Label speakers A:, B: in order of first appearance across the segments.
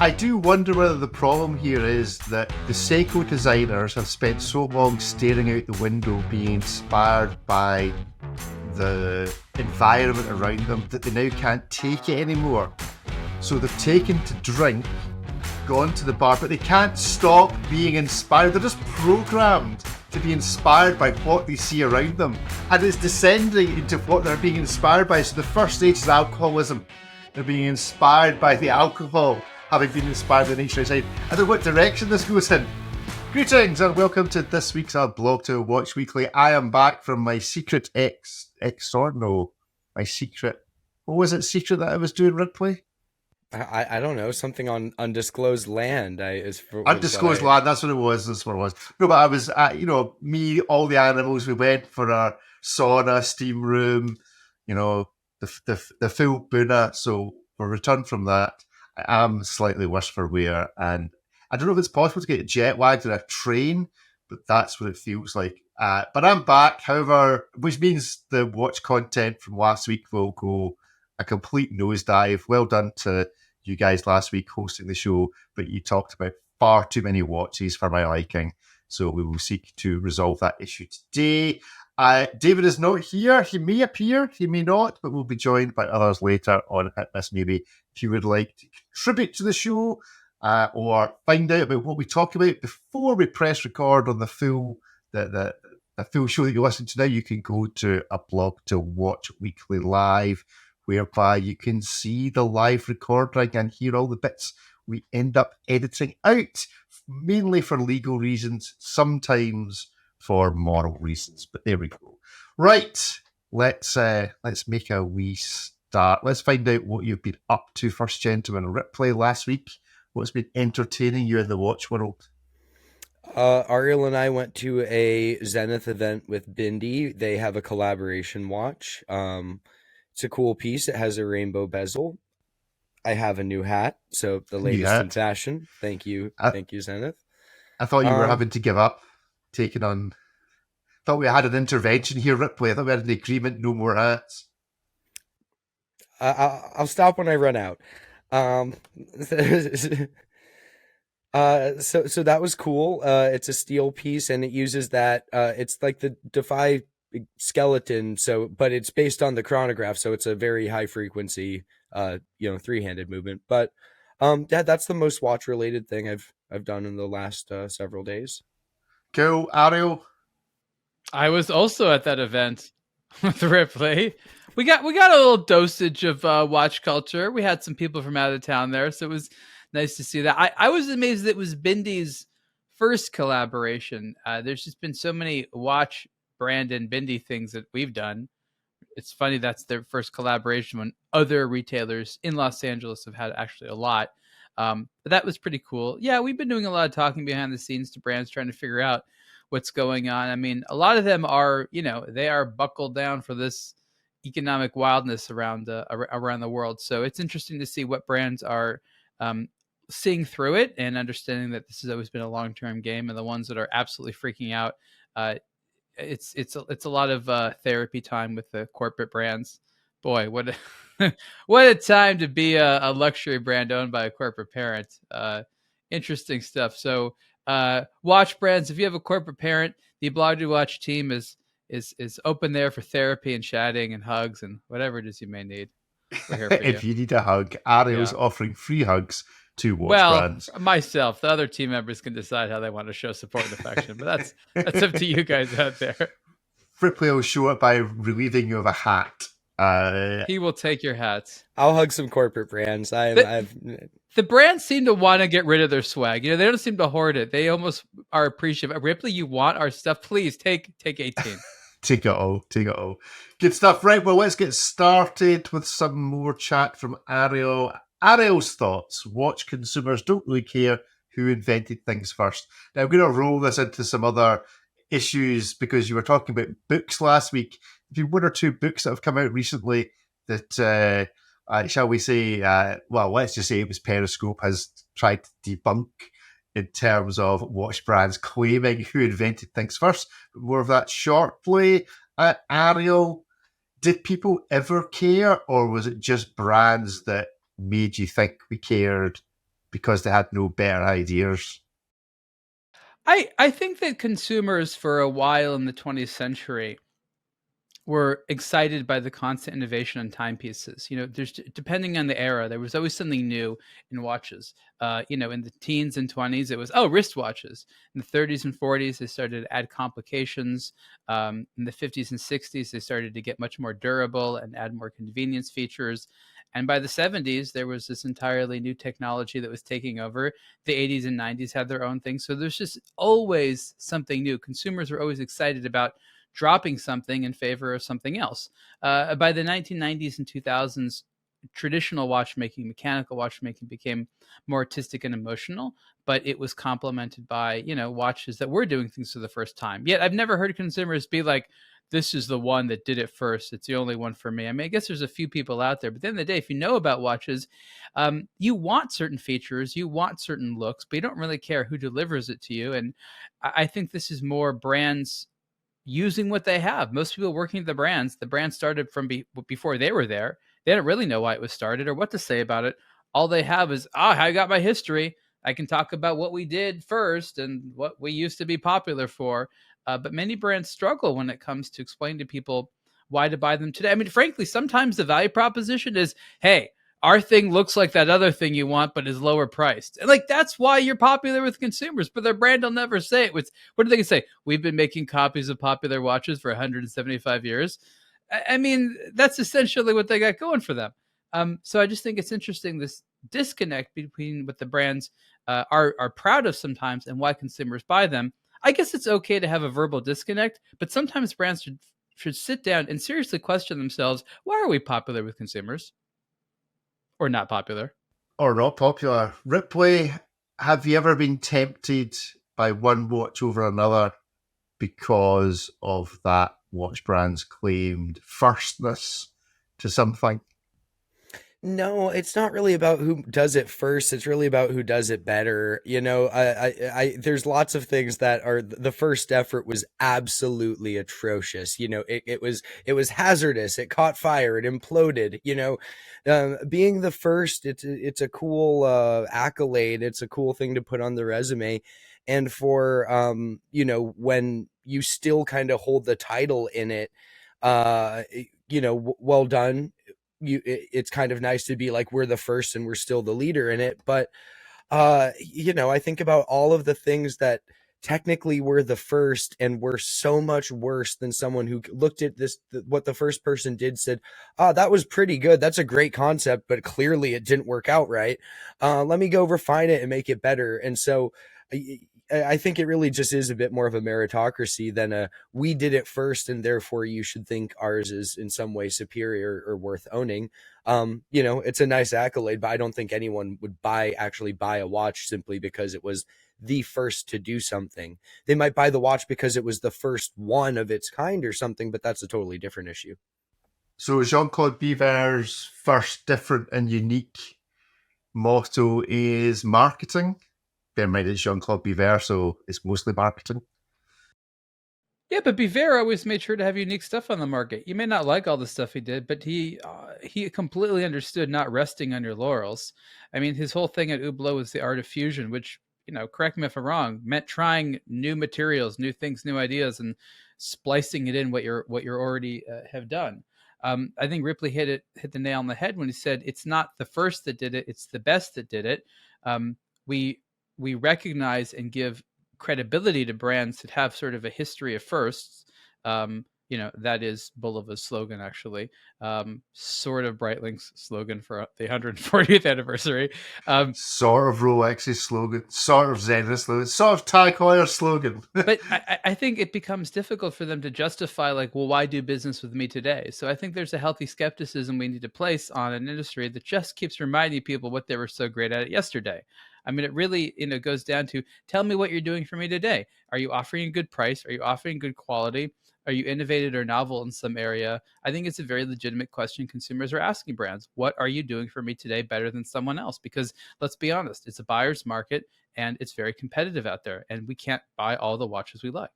A: I do wonder whether the problem here is that the Seiko designers have spent so long staring out the window being inspired by the environment around them that they now can't take it anymore. So they've taken to drink, gone to the bar, but they can't stop being inspired. They're just programmed to be inspired by what they see around them. And it's descending into what they're being inspired by. So the first stage is alcoholism. They're being inspired by the alcohol, having been inspired by nature outside. I don't know what direction this goes in. Greetings and welcome to this week's aBlogtoWatch Weekly. I am back from my secret my secret, what was it, secret that I was doing, Ripley?
B: I don't know, something on undisclosed land.
A: Undisclosed land, that's what it was. That's what it was. No, but I was, me, all the animals, we went for our sauna, steam room, the full Buna. So we're returned from that. I am slightly worse for wear, and I don't know if it's possible to get jet lagged in a train, but that's what it feels like. But I'm back, however, which means the watch content from last week will go a complete nosedive. Well done to you guys last week hosting the show, but you talked about far too many watches for my liking, so we will seek to resolve that issue today. David is not here. He may appear, he may not, but we'll be joined by others later on at this. Maybe if you would like to contribute to the show or find out about what we talk about before we press record on the full the full show that you listen to now, you can go to aBlogtoWatch Weekly Live, whereby you can see the live recording and hear all the bits we end up editing out, mainly for legal reasons, sometimes for moral reasons. But there we go. Right, let's make a wee start. Let's find out what you've been up to first, gentlemen. Ripley, last week, what's been entertaining you in the watch world?
B: Ariel and I went to a Zenith event with Bindi. They have a collaboration watch. It's a cool piece. It has a rainbow bezel. I have a new hat, so the latest in fashion. Thank you, Zenith.
A: I thought you were having to give up, taking on. Thought we had an intervention here, Ripley. I thought we had an agreement, no more hats.
B: I'll stop when I run out. So that was cool. It's a steel piece, and it uses that. It's like the Defy skeleton, but it's based on the chronograph, so it's a very high frequency, three-handed movement. But that's the most watch related thing I've done in the last several days.
A: Cool, Ariel.
C: I was also at that event with Ripley. We got a little dosage of watch culture. We had some people from out of town there, so it was nice to see that. I was amazed that it was Bindi's first collaboration. There's just been so many watch brand and Bindi things that we've done. It's funny that's their first collaboration when other retailers in Los Angeles have had actually a lot. But that was pretty cool. Yeah, we've been doing a lot of talking behind the scenes to brands trying to figure out what's going on. I mean, a lot of them are, they are buckled down for this economic wildness around the world. So it's interesting to see what brands are seeing through it and understanding that this has always been a long-term game, and the ones that are absolutely freaking out, it's a lot of therapy time with the corporate brands. Boy, what a time to be a luxury brand owned by a corporate parent. Interesting stuff. So watch brands, if you have a corporate parent, the aBlogtoWatch team is open there for therapy and chatting and hugs and whatever it is you may need. We're here for
A: if you need a hug, Ariel's offering free hugs to watch brands.
C: Myself, the other team members can decide how they want to show support and affection, but that's up to you guys out there.
A: Ripley will show it by relieving you of a hat.
C: He will take your hats.
B: I'll hug some corporate brands.
C: The brands seem to want to get rid of their swag. They don't seem to hoard it. They almost are appreciative. Ripley, you want our stuff? Please take 18.
A: Take it all. Good stuff. Right, well, let's get started with some more chat from Ariel. Ariel's thoughts. Watch consumers don't really care who invented things first. Now, I'm going to roll this into some other issues because you were talking about books last week. There's been one or two books that have come out recently that, shall we say, let's just say it was Perezcope has tried to debunk in terms of watch brands claiming who invented things first. But more of that shortly. Ariel, did people ever care, or was it just brands that made you think we cared because they had no better ideas?
C: I think that consumers for a while in the 20th century were excited by the constant innovation on timepieces. There's depending on the era, there was always something new in watches. In the teens and 20s, it was wristwatches. In the 30s and 40s, they started to add complications. In the 50s and 60s, they started to get much more durable and add more convenience features. And by the 70s, there was this entirely new technology that was taking over. The 80s and 90s had their own thing. So there's just always something new. Consumers were always excited about dropping something in favor of something else. By the 1990s and 2000s, traditional watchmaking, mechanical watchmaking became more artistic and emotional, but it was complemented by, watches that were doing things for the first time. Yet I've never heard consumers be like, this is the one that did it first. It's the only one for me. I mean, I guess there's a few people out there, but at the end of the day, if you know about watches, you want certain features, you want certain looks, but you don't really care who delivers it to you. And I think this is more brands using what they have. Most people working at the brand started from before they were there. They don't really know why it was started or what to say about it. All they have is, I got my history. I can talk about what we did first and what we used to be popular for. But many brands struggle when it comes to explaining to people why to buy them today. I mean, frankly, sometimes the value proposition is, hey, our thing looks like that other thing you want, but is lower priced. And that's why you're popular with consumers, but their brand will never say it. What do they say? We've been making copies of popular watches for 175 years. I mean, that's essentially what they got going for them. So I just think it's interesting, this disconnect between what the brands are proud of sometimes and why consumers buy them. I guess it's okay to have a verbal disconnect, but sometimes brands should sit down and seriously question themselves. Why are we popular with consumers? Or not popular?
A: Or not popular. Ripley, have you ever been tempted by one watch over another because of that watch brand's claimed firstness to something?
B: No, it's not really about who does it first. It's really about who does it better. There's lots of things that are, the first effort was absolutely atrocious. It was hazardous. It caught fire. It imploded. Being the first, it's a cool accolade. It's a cool thing to put on the resume. And for when you still kind of hold the title in it, well done. It's kind of nice to be like, we're the first and we're still the leader in it. But, I think about all of the things that technically were the first and were so much worse than someone who looked at what the first person did, said, that was pretty good. That's a great concept, but clearly it didn't work out right. Let me go refine it and make it better. And so I think it really just is a bit more of a meritocracy than we did it first and therefore you should think ours is in some way superior or worth owning. It's a nice accolade, but I don't think anyone would actually buy a watch simply because it was the first to do something. They might buy the watch because it was the first one of its kind or something, but that's a totally different issue.
A: So Jean-Claude Biver's first different and unique motto is marketing. Bear in mind it's Jean-Claude Biver, so it's mostly marketing.
C: Yeah, but Biver always made sure to have unique stuff on the market. You may not like all the stuff he did, but he completely understood not resting on your laurels. I mean, his whole thing at Hublot was the art of fusion, which, correct me if I'm wrong, meant trying new materials, new things, new ideas, and splicing it in what you're already have done. I think Ripley hit the nail on the head when he said it's not the first that did it, it's the best that did it. We recognize and give credibility to brands that have sort of a history of firsts. That is Bulliva's slogan, actually. Sort of Breitling's slogan for the 140th anniversary.
A: Sort of Rolex's slogan, sort of Zenith's slogan, sort of Tag Heuer's slogan.
C: But I think it becomes difficult for them to justify, why do business with me today? So I think there's a healthy skepticism we need to place on an industry that just keeps reminding people what they were so great at yesterday. I mean, it really, goes down to, tell me what you're doing for me today. Are you offering a good price? Are you offering good quality? Are you innovative or novel in some area? I think it's a very legitimate question consumers are asking brands. What are you doing for me today better than someone else? Because let's be honest, it's a buyer's market and it's very competitive out there, and we can't buy all the watches we like.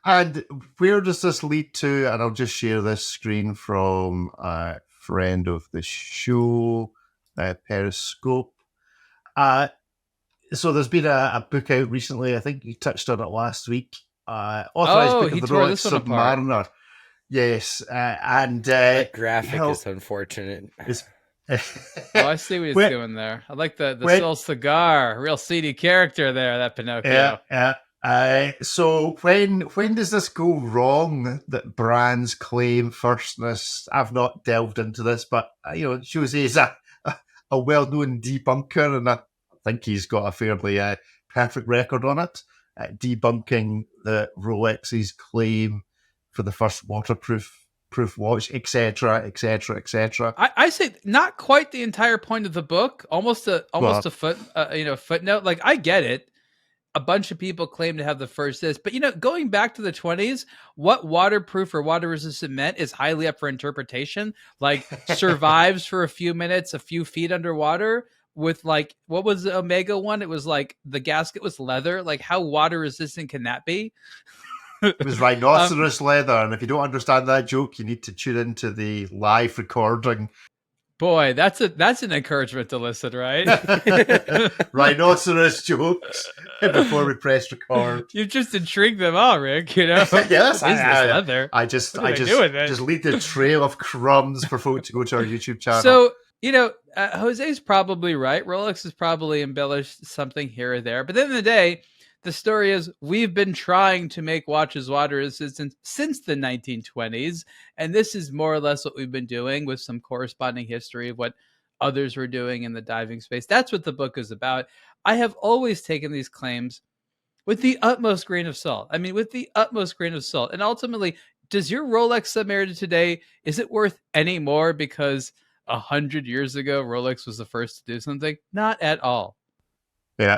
A: And where does this lead to? And I'll just share this screen from a friend of the show, Perezcope. So there's been a book out recently. I think you touched on it last week. Authorized book of
C: he
A: the
C: tore
A: Rolex
C: this one apart.
A: Submariner. Yes, and
B: That graphic is unfortunate.
C: Oh, I see what he's doing there. I like the little cigar, real seedy character there. That Pinocchio.
A: So when does this go wrong that brands claim firstness? I've not delved into this, but Jose is a well-known debunker, and I think he's got a fairly perfect record on it, debunking the Rolex's claim for the first waterproof watch, etc., etc., etc.
C: I say not quite the entire point of the book. Almost a footnote. Like, I get it. A bunch of people claim to have the first this, but going back to the 20s, what waterproof or water resistant meant is highly up for interpretation. Like, survives for a few minutes, a few feet underwater with, like, what was the Omega one? It was like the gasket was leather. Like, how water resistant can that be?
A: It was rhinoceros leather, and if you don't understand that joke, you need to tune into the live recording.
C: Boy, that's an encouragement to listen, right?
A: Rhinoceros jokes before we press record.
C: You've just intrigued them all, Rick.
A: Yes,
C: leather.
A: I just lead the trail of crumbs for folks to go to our YouTube channel.
C: So Jose's probably right. Rolex has probably embellished something here or there, but at the end of the day, the story is we've been trying to make watches water resistant since the 1920s, and this is more or less what we've been doing with some corresponding history of what others were doing in the diving space. That's what the book is about. I have always taken these claims with the utmost grain of salt. And ultimately, does your Rolex Submariner today, is it worth any more because 100 years ago Rolex was the first to do something? Not at all.
A: Yeah.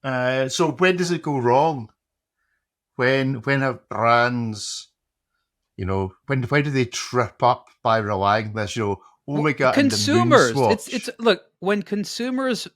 A: So when does it go wrong? When have brands, when do they trip up by relying on this? Omega
C: consumers.
A: And the moon swatch.
C: It's look, when consumers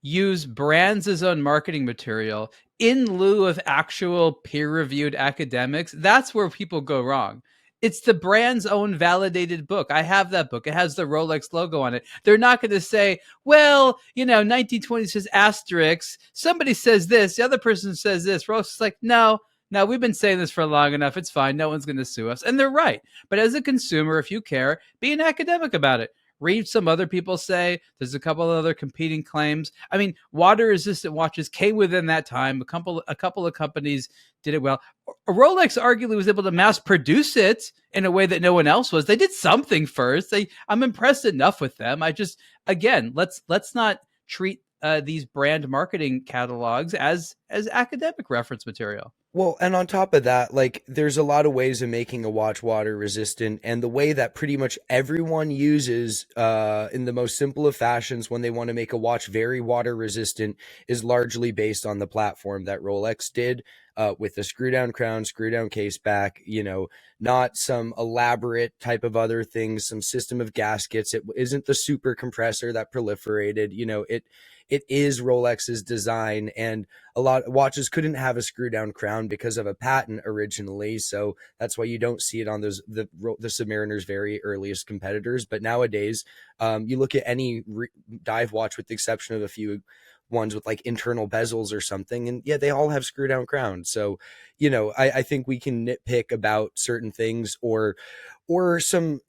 C: use brands as own marketing material in lieu of actual peer-reviewed academics, that's where people go wrong. It's the brand's own validated book. I have that book. It has the Rolex logo on it. They're not going to say, well, 1920 says asterisk. Somebody says this. The other person says this. Rolex is like, no, we've been saying this for long enough. It's fine. No one's going to sue us. And they're right. But as a consumer, if you care, be an academic about it. Read some other people say. There's a couple of other competing claims. I mean, water-resistant watches came within that time. A couple of companies did it well. Rolex arguably was able to mass produce it in a way that no one else was. They did something first. I'm impressed enough with them. Let's not treat these brand marketing catalogs as academic reference material.
B: Well, and on top of that, like, there's a lot of ways of making a watch water resistant, and the way that pretty much everyone uses in the most simple of fashions when they want to make a watch very water resistant is largely based on the platform that Rolex did with the screw down crown, screw down case back, not some elaborate type of other things, some system of gaskets. It isn't the super compressor that proliferated, it is Rolex's design, and a lot of watches couldn't have a screw down crown because of a patent originally. So that's why you don't see it on the Submariner's very earliest competitors. But nowadays, you look at any dive watch with the exception of a few ones with like internal bezels or something, and yeah, they all have screw down crowns. So, I think we can nitpick about certain things or some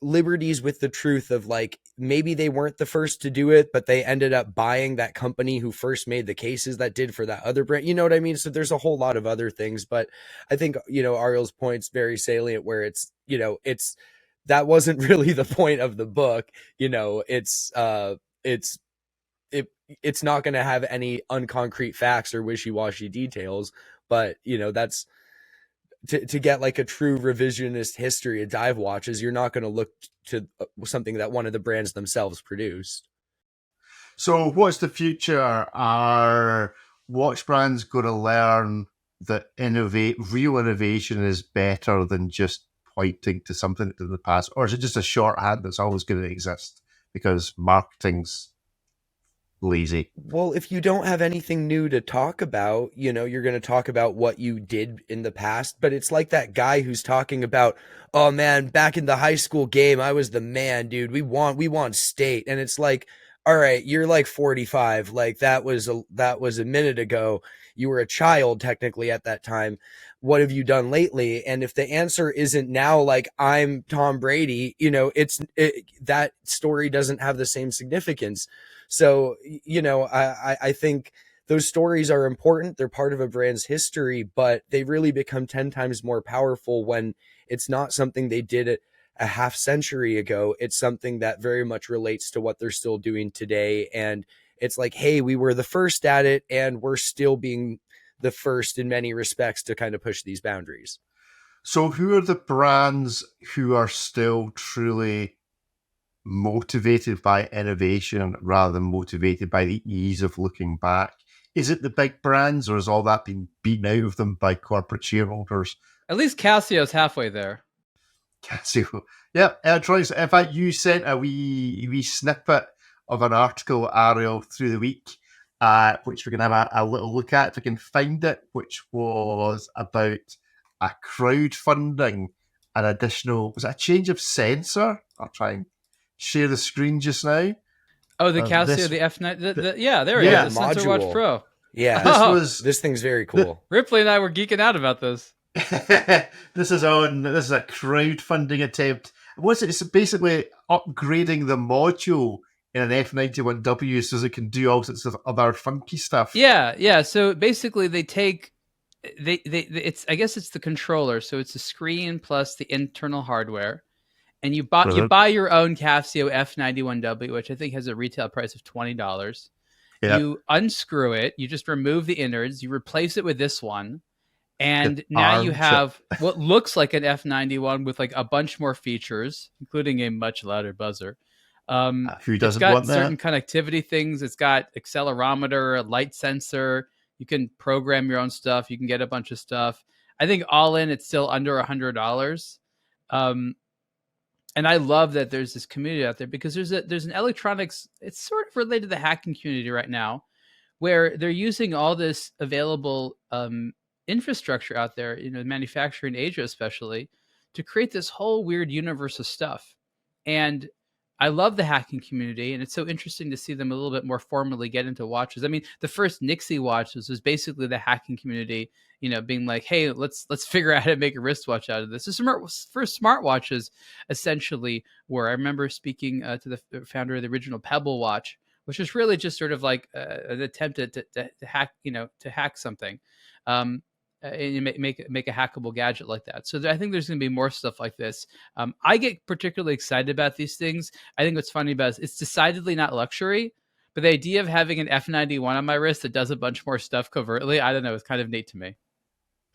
B: liberties with the truth of, like, maybe they weren't the first to do it, but they ended up buying that company who first made the cases that did for that other brand. You know what I mean? So there's a whole lot of other things, but I think, Ariel's point's very salient where it's that wasn't really the point of the book. It's not going to have any unconcrete facts or wishy-washy details, but that's to get like a true revisionist history of dive watches. You're not going to look to something that one of the brands themselves produced.
A: So what's the future? Are watch brands going to learn that real innovation is better than just pointing to something in the past? Or is it just a shorthand that's always going to exist because marketing's lazy?
B: Well, if you don't have anything new to talk about, you're going to talk about what you did in the past. But it's like that guy who's talking about, oh man, back in the high school game, I was the man, dude. We won state. And it's like, all right, you're like 45. Like that was a minute ago. You were a child technically at that time. What have you done lately? And if the answer isn't now, like I'm Tom Brady, that story doesn't have the same significance. So, I think those stories are important. They're part of a brand's history, but they really become 10 times more powerful when it's not something they did a half century ago. It's something that very much relates to what they're still doing today. And it's like, hey, we were the first at it, and we're still being the first in many respects to kind of push these boundaries.
A: So who are the brands who are still truly motivated by innovation rather than motivated by the ease of looking back? Is it the big brands, or has all that been beaten out of them by corporate shareholders?
C: At least Casio's halfway there.
A: Casio. Yeah, Troy, in fact, you sent a wee snippet of an article, Ariel, through the week, which we're going to have a little look at if I can find it, which was about a crowdfunding an additional, was it a change of sensor? I'll try and share the screen just now.
C: Oh, the Casio, the F9, yeah, there it is, the Sensor Watch Pro.
B: Yeah, this thing's very cool.
C: Ripley and I were geeking out about this.
A: This is a crowdfunding attempt. It's basically upgrading the module in an F91W so it can do all sorts of other funky stuff.
C: Yeah. So basically, they take it's, I guess it's the controller, so it's the screen plus the internal hardware, and you buy your own Casio F91W, which I think has a retail price of $20. Yeah. You unscrew it, you just remove the innards, you replace it with this one. And now you have what looks like an F91 with like a bunch more features, including a much louder buzzer.
A: Who doesn't want that?
C: It's got certain connectivity things. It's got accelerometer, a light sensor. You can program your own stuff. You can get a bunch of stuff. I think all in, it's still under $100. And I love that there's this community out there, because there's an electronics. It's sort of related to the hacking community right now, where they're using all this available infrastructure out there, manufacturing in Asia especially, to create this whole weird universe of stuff. And I love the hacking community, and it's so interesting to see them a little bit more formally get into watches. I mean, the first Nixie watches was basically the hacking community, being like, hey, let's figure out how to make a wristwatch out of this. The first smartwatches essentially were. I remember speaking to the founder of the original Pebble watch, which was really just sort of like an attempt to hack, to hack something. And make a hackable gadget like that. So I think there's going to be more stuff like this. I get particularly excited about these things. I think what's funny about it's decidedly not luxury, but the idea of having an F91 on my wrist that does a bunch more stuff covertly, I don't know, it's kind of neat to me.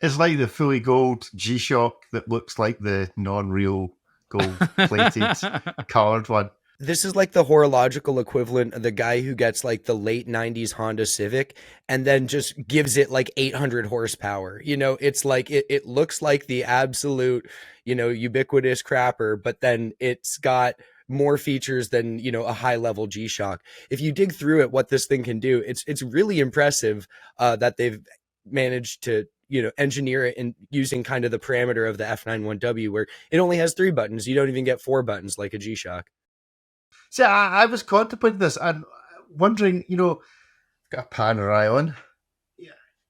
A: It's like the fully gold G-Shock that looks like the non-real gold-plated colored one.
B: This is like the horological equivalent of the guy who gets like the late 90s Honda Civic and then just gives it like 800 horsepower. It's like it looks like the absolute, ubiquitous crapper, but then it's got more features than, a high level G-Shock. If you dig through it, what this thing can do, it's really impressive that they've managed to engineer it in using kind of the parameter of the F91W, where it only has 3 buttons. You don't even get 4 buttons like a G-Shock.
A: See, I was contemplating this and wondering, got a Panerai on.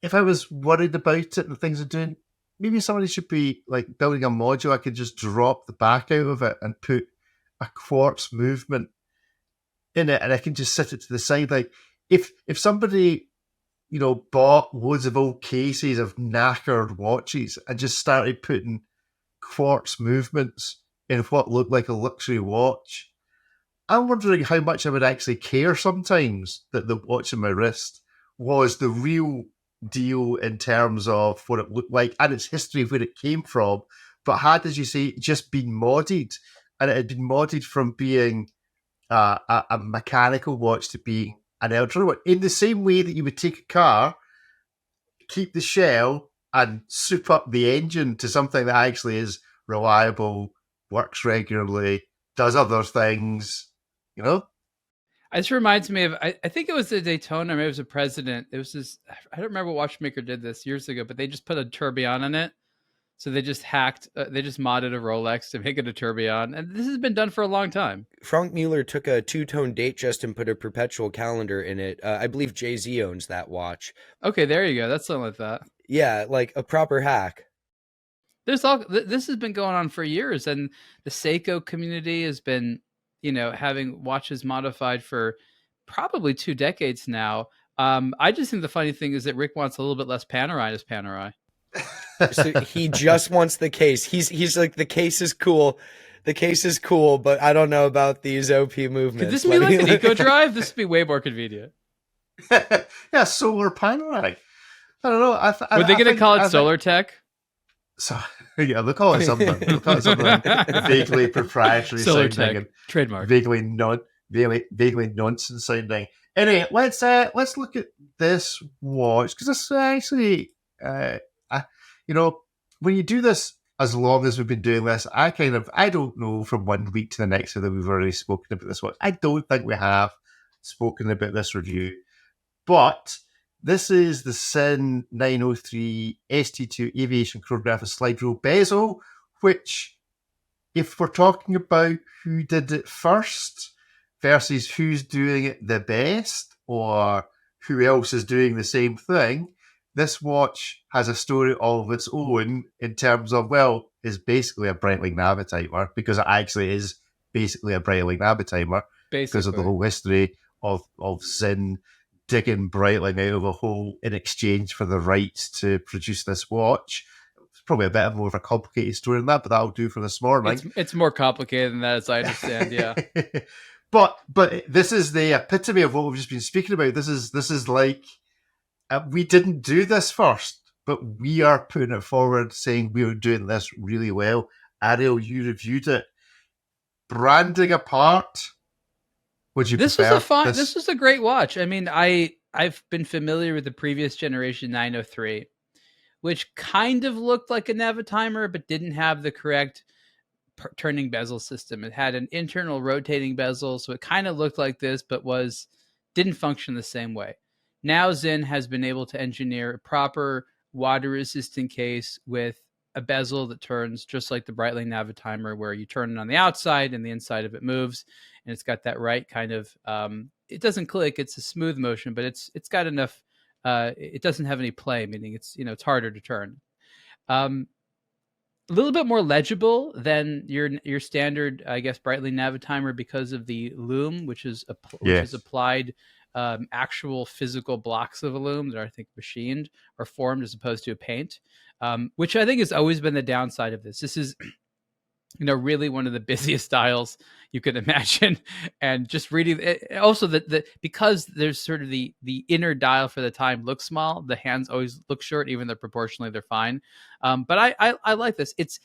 A: If I was worried about it and the things I'm doing, maybe somebody should be like building a module. I could just drop the back out of it and put a quartz movement in it, and I can just sit it to the side. Like if somebody, bought loads of old cases of knackered watches and just started putting quartz movements in what looked like a luxury watch, I'm wondering how much I would actually care sometimes that the watch on my wrist was the real deal in terms of what it looked like and its history of where it came from, but had, as you say, just been modded, and it had been modded from being a mechanical watch to being an electronic one. In the same way that you would take a car, keep the shell, and soup up the engine to something that actually is reliable, works regularly, does other things.
C: This reminds me of, I think it was the Daytona, maybe it was a President. It was this, I don't remember what watchmaker did this years ago, but they just put a tourbillon on it. So they just they just modded a Rolex to make it a tourbillon, and this has been done for a long time.
B: Frank Mueller took a two-tone date just and put a perpetual calendar in it. I believe Jay-Z owns that watch.
C: Okay, there you go. That's something like that.
B: Yeah, like a proper hack.
C: This has been going on for years, and the Seiko community has been, having watches modified for probably 2 decades now. I just think the funny thing is that Rick wants a little bit less Panerai in his Panerai.
B: So he just wants the case. He's like, the case is cool. The case is cool, but I don't know about these OP movements.
C: Could this be like an eco drive? This would be way more convenient.
A: Yeah, solar panoramic. I don't know.
C: Were they going to call it Solar Tech?
A: So yeah, they'll call it something. They'll call it something vaguely proprietary
C: Solar
A: sounding
C: Tech
A: and
C: trademark.
A: vaguely nonsense sounding. Anyway, let's look at this watch, because this actually, when you do this as long as we've been doing this, I don't know from 1 week to the next whether we've already spoken about this watch. I don't think we have spoken about this review, but this is the Sinn 903 ST2 Aviation Chronograph slide rule bezel, which, if we're talking about who did it first versus who's doing it the best, or who else is doing the same thing, this watch has a story all of its own in terms of, well, it's basically a Breitling Navitimer, because it actually is basically a Breitling Navitimer, because of the whole history of Sinn digging Breitling out of a hole in exchange for the rights to produce this watch. It's probably a bit more of a complicated story than that, but that'll do for this morning.
C: It's more complicated than that, as I understand, yeah.
A: But this is the epitome of what we've just been speaking about. This is like, we didn't do this first, but we are putting it forward, saying we are doing this really well. Ariel, you reviewed it. Branding apart, would you prefer?
C: This was a great watch. I mean, I've been familiar with the previous generation 903, which kind of looked like a Navitimer, but didn't have the correct turning bezel system. It had an internal rotating bezel, so it kind of looked like this, but didn't function the same way. Now Sinn has been able to engineer a proper water-resistant case with a bezel that turns just like the Breitling Navitimer, where you turn it on the outside and the inside of it moves, and it's got that right kind of. It doesn't click; it's a smooth motion, but it's got enough. It doesn't have any play, meaning it's harder to turn. A little bit more legible than your standard, I guess, Breitling Navitimer, because of the loom, which is applied. Actual physical blocks of a loom that are, I think, machined or formed as opposed to a paint, which I think has always been the downside of this. This is, really one of the busiest dials you could imagine. And just reading it, also because there's sort of the inner dial for the time looks small, the hands always look short, even though proportionally they're fine. But I like this. It's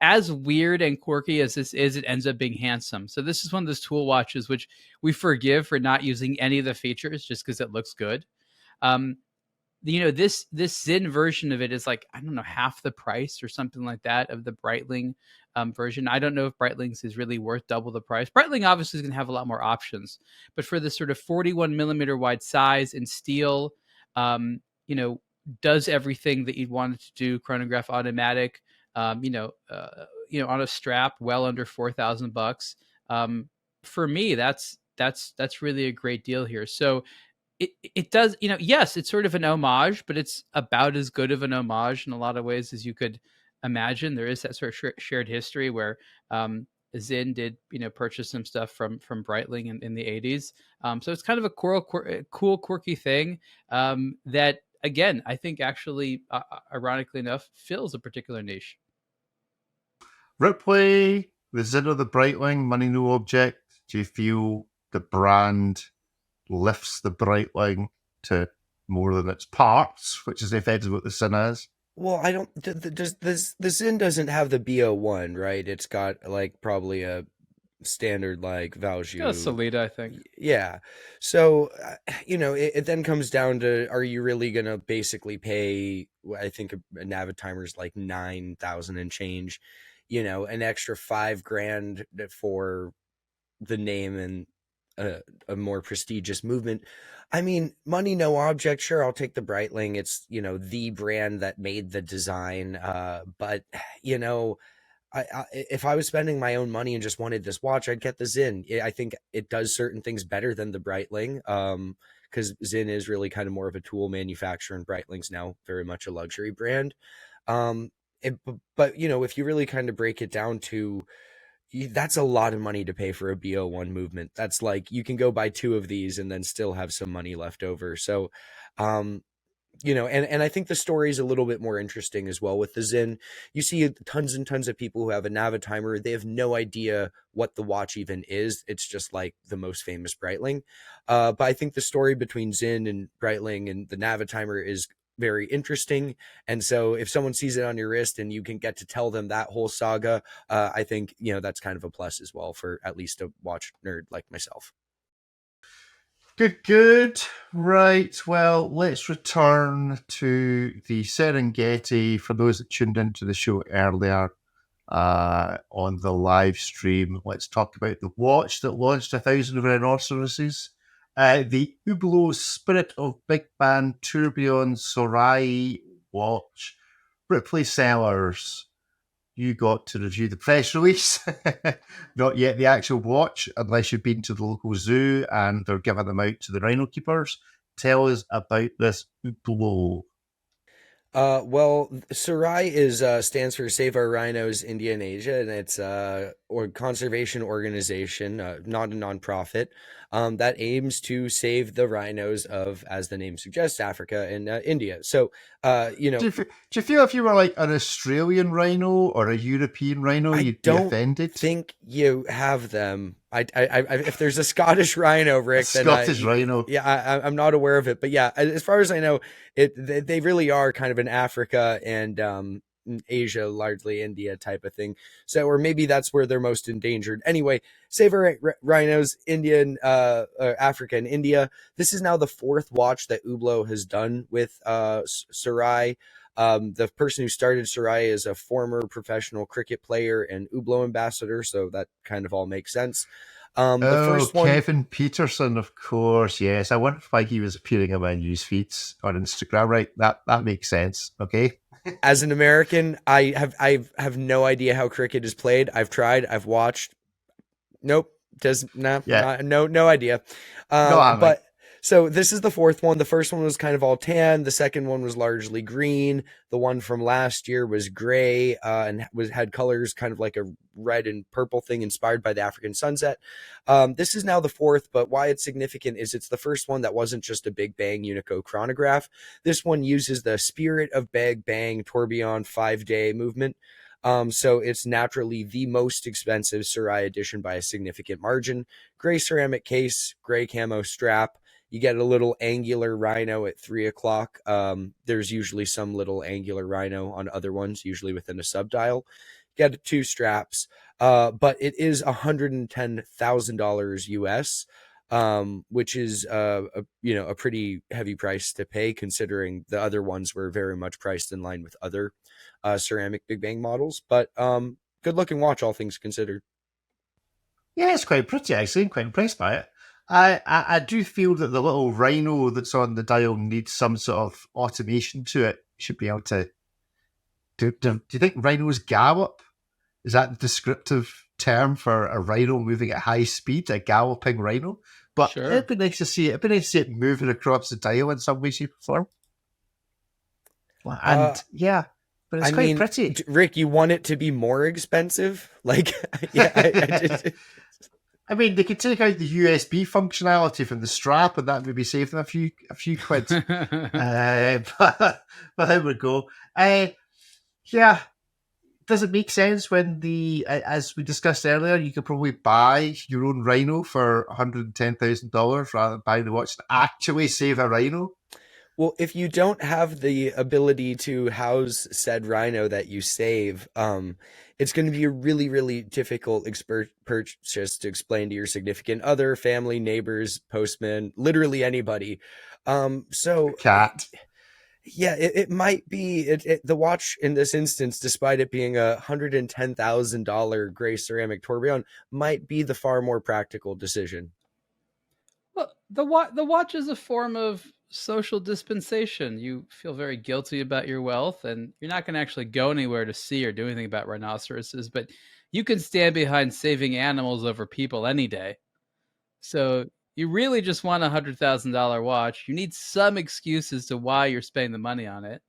C: as weird and quirky as this is, it ends up being handsome. So this is one of those tool watches which we forgive for not using any of the features just because it looks good. This Sinn version of it is like, I don't know, half the price or something like that of the Breitling version. I don't know if Breitling's is really worth double the price. Breitling obviously is going to have a lot more options, but for this sort of 41 millimeter wide size in steel, does everything that you'd want it to do, chronograph automatic, on a strap, well under $4,000. For me, that's really a great deal here. So it does, yes, it's sort of an homage, but it's about as good of an homage in a lot of ways as you could imagine. There is that sort of shared history where Sinn did, purchase some stuff from Breitling in the 80s. So it's kind of a cool, quirky thing that, again, I think actually, ironically enough, fills a particular niche.
A: Ripley, the Sinn or the Breitling, money no object. Do you feel the brand lifts the Breitling to more than its parts, which is effectively what the Sinn is?
B: Well, I don't. The Sinn doesn't have the BO1, right? It's got like probably a standard like Valjoux.
C: Yeah, Solida, I think.
B: Yeah. So, it then comes down to, are you really going to basically pay, I think a Navitimer's like 9,000 and change, an extra $5,000 for the name and a more prestigious movement. I mean, money, no object. Sure, I'll take the Breitling. It's, the brand that made the design. But, if I was spending my own money and just wanted this watch, I'd get the Sinn. I think it does certain things better than the Breitling, because Sinn is really kind of more of a tool manufacturer, and Breitling's now very much a luxury brand. But if you really kind of break it down to, that's a lot of money to pay for a BO1 movement. That's like, you can go buy 2 of these and then still have some money left over. So, and I think the story is a little bit more interesting as well with the Sinn. You see tons and tons of people who have a Navitimer. They have no idea what the watch even is. It's just like the most famous Breitling. But I think the story between Sinn and Breitling and the Navitimer is very interesting. And so if someone sees it on your wrist and you can get to tell them that whole saga, I think, that's kind of a plus as well for at least a watch nerd like myself.
A: Good. Right. Well, let's return to the Serengeti. For those that tuned into the show earlier on the live stream, let's talk about the watch that launched 1,000 rhinoceroses. The Hublot Spirit of Big Band Tourbillon Sorai watch. Ripley sellers, you got to review the press release, not yet the actual watch, unless you've been to the local zoo and they're giving them out to the rhino keepers. Tell us about this Hublot.
B: Well, Sorai stands for Save Our Rhinos India and Asia, and it's a conservation organization, not a nonprofit, that aims to save the rhinos of, as the name suggests, Africa and India. So,
A: do you feel if you were like an Australian rhino or a European rhino, you'd be offended?
B: I think you have them. I if there's a Scottish rhino, Rick, then
A: Scottish rhino.
B: Yeah, I'm not aware of it, but yeah, as far as I know, they really are kind of an Africa and Asia, largely India type of thing. So, or maybe that's where they're most endangered. Anyway, save our rhinos, Indian, Africa and India. This is now the 4th watch that Hublot has done with Sorai. The person who started Sorai is a former professional cricket player and Hublot ambassador, so that kind of all makes sense. The first one,
A: Kevin Peterson, of course. Yes, I wonder why he was appearing in my news feeds on Instagram. Right, that makes sense. Okay.
B: As an American, I have no idea how cricket is played. I've tried. I've watched. Nope. No idea. But so this is the 4th one. The first one was kind of all tan. The second one was largely green. The one from last year was gray and had colors kind of like a red and purple thing inspired by the African sunset. This is now the 4th, but why it's significant is it's the first one that wasn't just a Big Bang Unico chronograph. This one uses the Spirit of Big Bang Tourbillon 5-day movement. So it's naturally the most expensive Sorai edition by a significant margin. Gray ceramic case, gray camo strap. You get a little angular rhino at 3 o'clock. There's usually some little angular rhino on other ones, usually within a subdial. You get 2 straps, but it is $110,000 US, which is a pretty heavy price to pay, considering the other ones were very much priced in line with other ceramic Big Bang models. But good looking watch, all things considered.
A: Yeah, it's quite pretty actually. I'm quite impressed by it. I do feel that the little rhino that's on the dial needs some sort of automation to it. Should be able to. Do you think rhinos gallop? Is that the descriptive term for a rhino moving at high speed, a galloping rhino? But sure. It'd be nice to see it. It'd be nice to see it moving across the dial in some way, shape, or form. And yeah, but it's quite pretty.
B: Rick, you want it to be more expensive? Like, yeah.
A: I mean, they could take out the USB functionality from the strap, and that maybe save them a few quid. But there we go. Yeah, does it make sense when as we discussed earlier, you could probably buy your own rhino for $110,000 rather than buying the watch to actually save a rhino?
B: Well, if you don't have the ability to house said rhino that you save, it's going to be a really, really difficult purchase to explain to your significant other, family, neighbors, postman, literally anybody. So
A: cat.
B: Yeah, it might be the watch in this instance, despite it being a $110,000 gray ceramic tourbillon, might be the far more practical decision.
C: The watch is a form of social dispensation. You feel very guilty about your wealth, and you're not going to actually go anywhere to see or do anything about rhinoceroses, but you can stand behind saving animals over people any day. So you really just want $100,000 watch. You need some excuse as to why you're spending the money on it.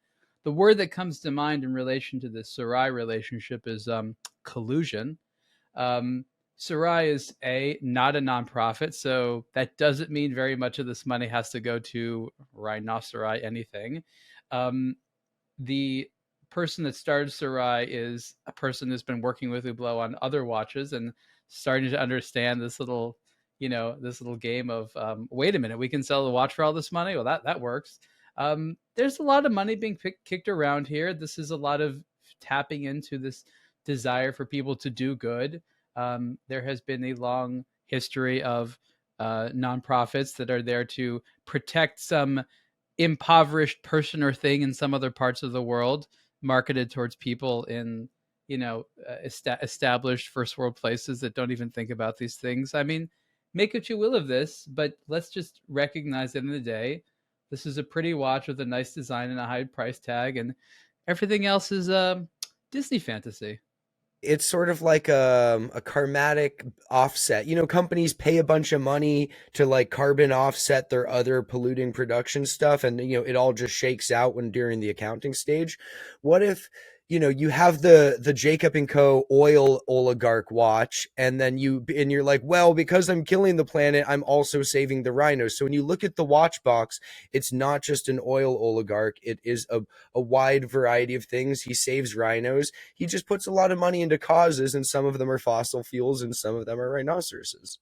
C: The word that comes to mind in relation to this Sorai relationship is collusion. Sorai is not a nonprofit, so that doesn't mean very much of this money has to go to Rhinoceri anything. The person that started Sorai is a person who's been working with Hublot on other watches and starting to understand this little game of wait a minute, we can sell the watch for all this money. Well, that works. There's a lot of money being kicked around here. This is a lot of tapping into this desire for people to do good. There has been a long history of nonprofits that are there to protect some impoverished person or thing in some other parts of the world, marketed towards people in established first world places that don't even think about these things. I mean, make what you will of this, but let's just recognize at the end of the day, this is a pretty watch with a nice design and a high price tag, and everything else is Disney fantasy.
B: It's sort of like a karmatic offset. You know, companies pay a bunch of money to like carbon offset their other polluting production stuff, and you know, it all just shakes out when during the accounting stage. What if, you know, you have the Jacob & Co. oil oligarch watch, and then you're like, well, because I'm killing the planet, I'm also saving the rhinos. So when you look at the watch box, it's not just an oil oligarch. It is a wide variety of things. He saves rhinos. He just puts a lot of money into causes, and some of them are fossil fuels and some of them are rhinoceroses.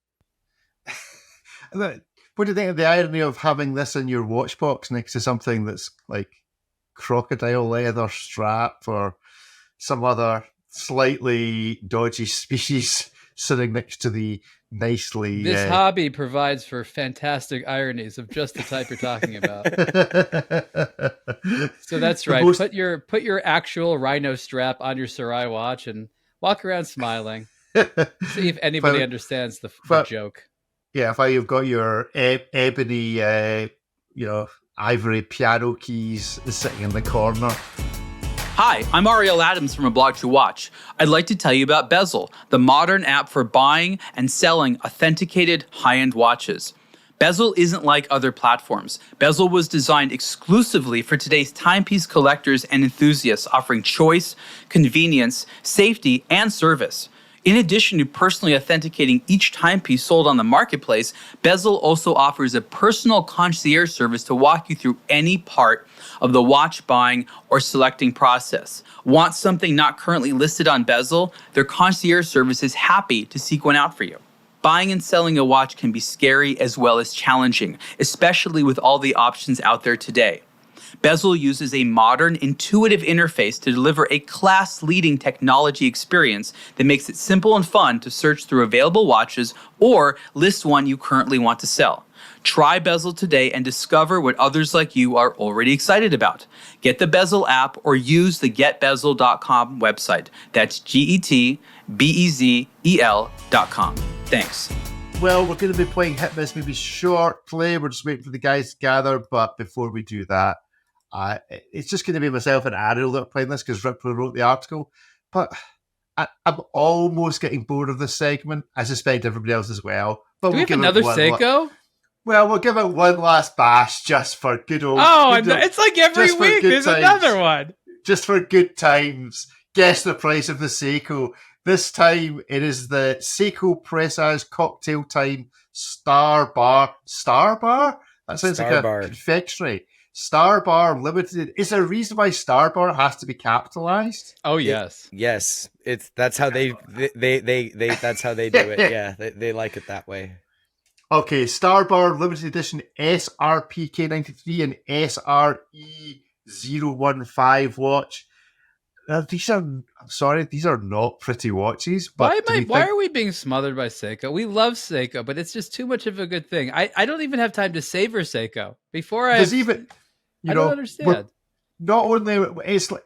A: What do you think of the irony of having this in your watch box next to something that's like crocodile leather strap or some other slightly dodgy species sitting next to the nicely...
C: This hobby provides for fantastic ironies of just the type you're talking about. So that's right. Put your actual rhino strap on your Sorai watch and walk around smiling. See if anybody understands the joke.
A: Yeah, if you've got your ebony, ivory piano keys sitting in the corner.
D: Hi, I'm Ariel Adams from aBlogtoWatch. I'd like to tell you about Bezel, the modern app for buying and selling authenticated high-end watches. Bezel isn't like other platforms. Bezel was designed exclusively for today's timepiece collectors and enthusiasts, offering choice, convenience, safety, and service. In addition to personally authenticating each timepiece sold on the marketplace, Bezel also offers a personal concierge service to walk you through any part of the watch buying or selecting process. Want something not currently listed on Bezel? Their concierge service is happy to seek one out for you. Buying and selling a watch can be scary as well as challenging, especially with all the options out there today. Bezel uses a modern, intuitive interface to deliver a class-leading technology experience that makes it simple and fun to search through available watches or list one you currently want to sell. Try Bezel today and discover what others like you are already excited about. Get the Bezel app or use the getbezel.com website. That's GETBEZEL.com. Thanks.
A: Well, we're going to be playing Hit Miss maybe shortly. We're just waiting for the guys to gather, but before we do that, it's just going to be myself and Ariel that are playing this because Ripley wrote the article. But I'm almost getting bored of this segment. I suspect everybody else as well. But
C: do we have another Seiko?
A: Well, we'll give it one last bash just for good old...
C: it's like every week there's another one.
A: Just for good times. Guess the price of the Seiko. This time it is the Seiko Pressage Cocktail Time Star Bar. Star Bar? That sounds like a confectionery. Star Bar Limited. Is there a reason why Star Bar has to be capitalized?
C: Oh yes,
B: yes. That's how they that's how they do it. Yeah, they like it that way.
A: Okay, Star Bar Limited Edition SRPK93 and SRE015 watch. These are not pretty watches. But
C: why are we being smothered by Seiko? We love Seiko, but it's just too much of a good thing. I don't even have time to savor Seiko. I don't understand.
A: Not only it's like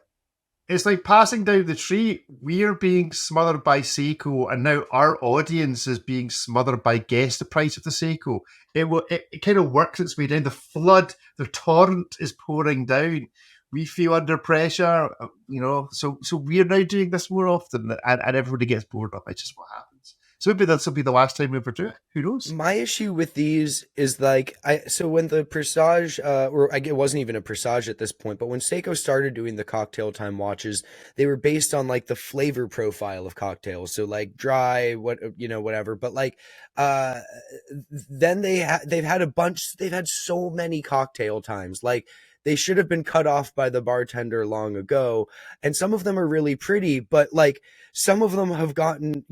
A: It's like passing down the tree. We're being smothered by Seiko, and now our audience is being smothered by guess the price of the Seiko. It kind of works its way down. The flood, the torrent is pouring down. We feel under pressure, so we're now doing this more often, and everybody gets bored of it. It's just what happens. So maybe this will be the last time we ever do it. Who knows?
B: My issue with these is like so when the Presage it wasn't even a Presage at this point, but when Seiko started doing the cocktail time watches, they were based on like the flavor profile of cocktails, so like dry, whatever. But like then they've had so many cocktail times, like they should have been cut off by the bartender long ago. And some of them are really pretty, but like some of them have gotten,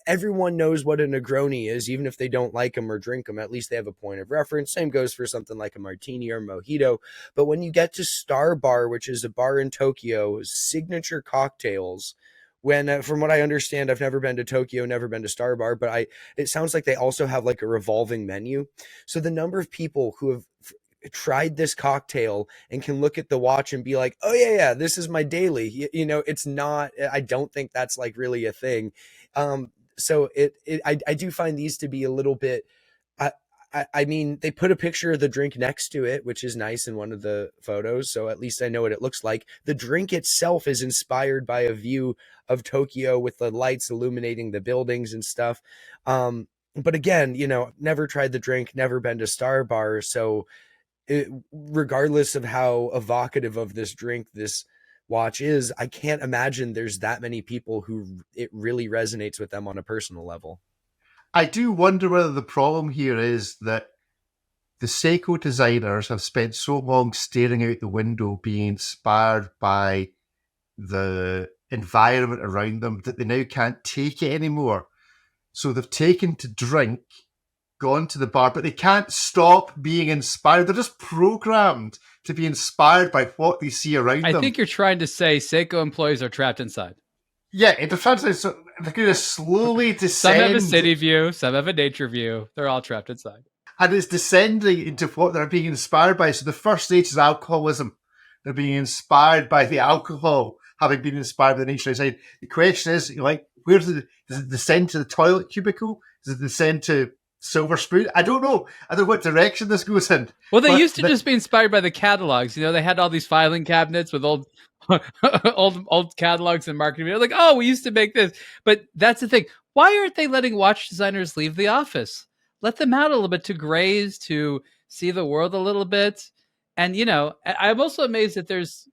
B: everyone knows what a Negroni is, even if they don't like them or drink them. At least they have a point of reference. Same goes for something like a martini or mojito. But when you get to Star Bar, which is a bar in Tokyo, signature cocktails, when from what I understand, I've never been to Tokyo, never been to Star Bar, but it sounds like they also have like a revolving menu. So the number of people who have tried this cocktail and can look at the watch and be like, oh yeah, this is my daily, it's not, I don't think that's like really a thing. So I do find these to be a little bit, I mean, they put a picture of the drink next to it, which is nice in one of the photos. So at least I know what it looks like. The drink itself is inspired by a view of Tokyo with the lights illuminating the buildings and stuff. But again, never tried the drink, never been to Star Bar. So regardless of how evocative of this drink this watch is, I can't imagine there's that many people who it really resonates with them on a personal level.
A: I do wonder whether the problem here is that the Seiko designers have spent so long staring out the window, being inspired by the environment around them, that they now can't take it anymore. So they've taken to drink, gone to the bar, but they can't stop being inspired. They're just programmed to be inspired by what they see around them.
C: I think you're trying to say Seiko employees are trapped inside.
A: Yeah, it depends. So they're going to slowly descend.
C: Some have a city view, some have a nature view. They're all trapped inside.
A: And it's descending into what they're being inspired by. So the first stage is alcoholism. They're being inspired by the alcohol, having been inspired by the nature outside. The question is, where does it descend to the toilet cubicle? Does it descend to silver spoon? I don't know. I don't know what direction this goes in.
C: Well, they used to just be inspired by the catalogs. They had all these filing cabinets with old old catalogs and marketing. They're like, oh, we used to make this. But that's the thing. Why aren't they letting watch designers leave the office? Let them out a little bit to graze, to see the world a little bit. And, I'm also amazed that there's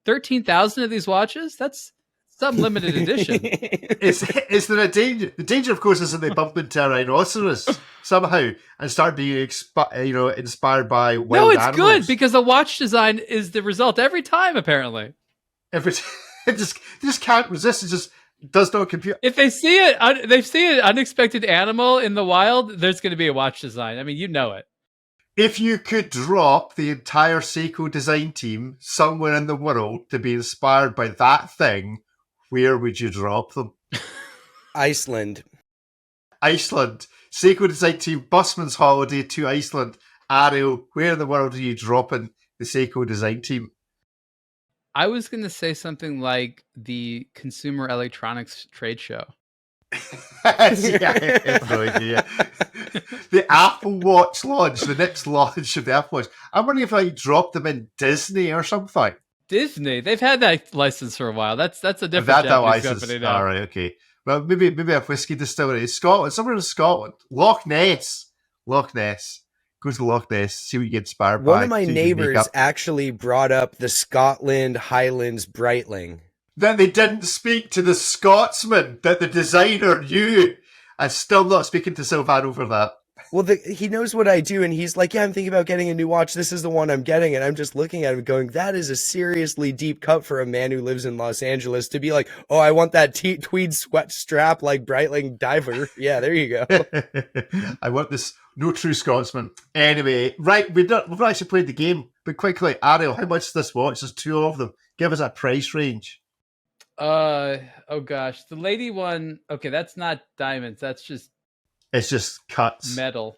C: 13,000 of these watches. That's some limited edition.
A: Is there a danger? The danger, of course, is that they bump into a rhinoceros somehow and start being inspired by wild animals.
C: No, it's good because the watch design is the result every time, apparently.
A: It just can't resist. It just does not compute.
C: If they see an unexpected animal in the wild, there's going to be a watch design. I mean, it.
A: If you could drop the entire Seiko design team somewhere in the world to be inspired by that thing, where would you drop them?
B: Iceland.
A: Seiko design team, busman's holiday to Iceland. Ariel, where in the world are you dropping the Seiko design team?
C: I was going to say something like the Consumer Electronics Trade Show.
A: I have no idea. The Apple Watch launch, the next launch of the Apple Watch. I'm wondering if I dropped them in Disney or something.
C: Disney, they've had that license for a while. That's a different Japanese company now.
A: All right, okay. Well, maybe a whiskey distillery. Scotland, somewhere in Scotland. Loch Ness. Go to Loch Ness, see what you get inspired by.
B: One of my neighbors actually brought up the Scotland Highlands Breitling.
A: Then they didn't speak to the Scotsman that the designer knew. I'm still not speaking to Sylvan over that.
B: Well, he knows what I do, and he's like, yeah, I'm thinking about getting a new watch. This is the one I'm getting. And I'm just looking at him going, that is a seriously deep cut for a man who lives in Los Angeles to be like, oh, I want that tweed sweat strap like Breitling diver. Yeah, there you go.
A: I want this. No true Scotsman. Anyway, right, we've not actually played the game, but quickly, Ariel, how much is this watch? There's two of them. Give us a price range.
C: Oh gosh, the lady one. Okay, that's not diamonds. That's just
A: It's just cuts.
C: metal.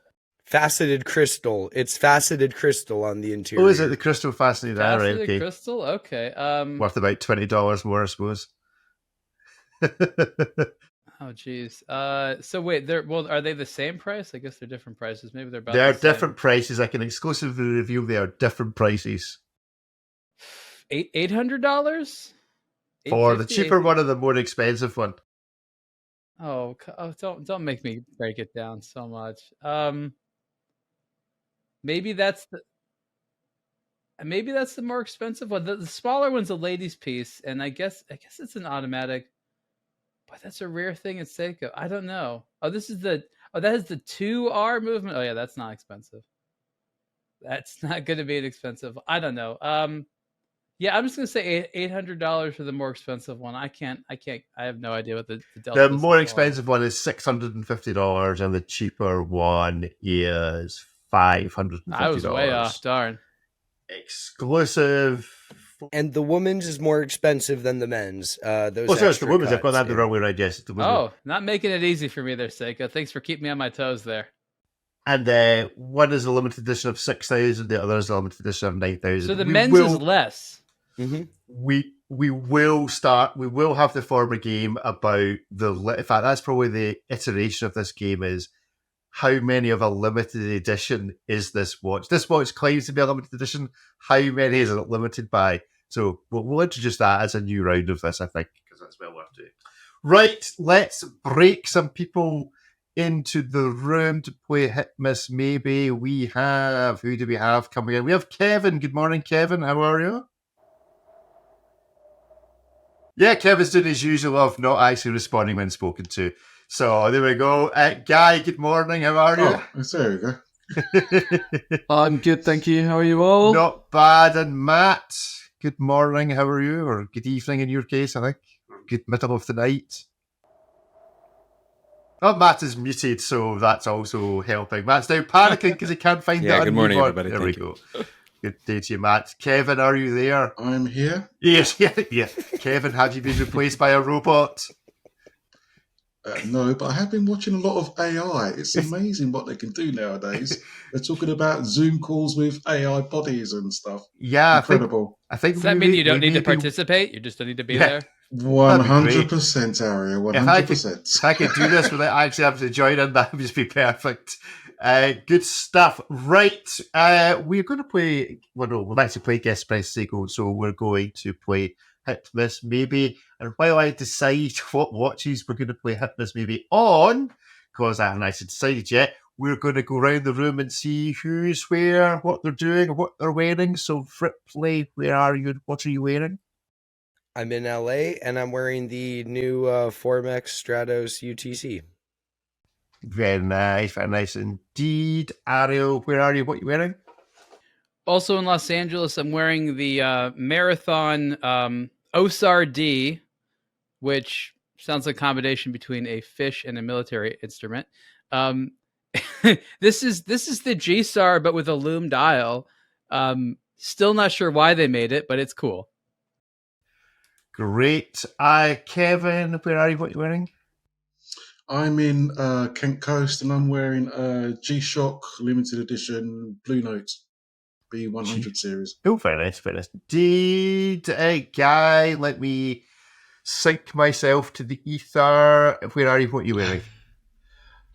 B: Faceted crystal. It's faceted crystal on the interior.
A: Oh, is it the crystal faceted? Right,
C: Faceted
A: okay.
C: crystal. Okay.
A: Worth about $20 more, I suppose.
C: Oh, geez. So wait, are they the same price? I guess they're different prices. Maybe they're about
A: They are
C: the same.
A: different prices. I can exclusively reveal they are different prices.
C: $800
A: for the cheaper one or the more expensive one.
C: Oh, don't make me break it down so much. Maybe that's the more expensive one. The smaller one's a ladies' piece, and I guess it's an automatic. But that's a rare thing at Seiko. I don't know. Oh, that is the 2R movement. Oh yeah, that's not expensive. That's not going to be an expensive. I don't know. Yeah, I'm just going to say $800 for the more expensive one. I have no idea what the delta is.
A: The more expensive one is $650, and the cheaper one is $550.
C: I was way off. Darn.
A: Exclusive.
B: And the women's is more expensive than the men's. Those
A: it's the women's. I've got that the wrong way around. Yes, the women's.
C: Oh, not making it easy for me there, Seiko. Thanks for keeping me on my toes there.
A: And one is a limited edition of 6,000. The other is a limited edition of 9,000.
C: So the men's is less.
B: Mm-hmm.
A: We will start. We will have to form a game about in fact, that's probably the iteration of this game is how many of a limited edition is this watch? This watch claims to be a limited edition. How many is it limited by? So we'll introduce that as a new round of this, I think, because that's well worth doing. Right, let's break some people into the room to play Hit Miss Maybe. Who do we have coming in? We have Kevin. Good morning, Kevin. How are you? Yeah, Kevin's doing his usual of not actually responding when spoken to. So there we go. Guy, good morning. How are you?
E: Oh, there we go.
F: I'm good, thank you. How are you all?
A: Not bad. And Matt, good morning. How are you? Or good evening in your case, I think. Or good middle of the night. Oh, Matt is muted, so that's also helping. Matt's now panicking because he can't find the
G: good morning, everybody.
A: There we go. Good day to you, Matt. Kevin, are you there?
E: I'm here.
A: Yes, yeah. Kevin, have you been replaced by a robot?
E: No, but I have been watching a lot of AI. It's amazing what they can do nowadays. They're talking about Zoom calls with AI bodies and stuff.
A: Yeah,
E: incredible.
A: I think
C: does that mean you don't need to participate? You just don't need to be there?
E: 100%, Ariel. 100%.
A: If I could do this without actually having to join in, that would just be perfect. Good stuff. Right, we're going to play. Well, no, we'll actually play Guest Press Seiko, so we're going to play Hit Miss Maybe. And while I decide what watches we're going to play Hit Miss Maybe on, because I haven't actually decided yet, we're going to go around the room and see who's where, what they're doing, what they're wearing. So, Ripley, where are you? What are you wearing?
B: I'm in LA, and I'm wearing the new Formex Stratos UTC.
A: Very nice indeed. Ariel, where are you? What are you wearing?
C: Also in Los Angeles, I'm wearing the Marathon OSAR D, which sounds like a combination between a fish and a military instrument. This is the G-SAR, but with a loom dial. Still not sure why they made it, but it's cool.
A: Great. Kevin, where are you? What are you wearing?
E: I'm in Kent Coast, and I'm wearing a G-Shock limited edition Blue Note B100 series.
A: Oh, very nice. Indeed. Guy, let me sync myself to the ether. Where are you? What are you wearing?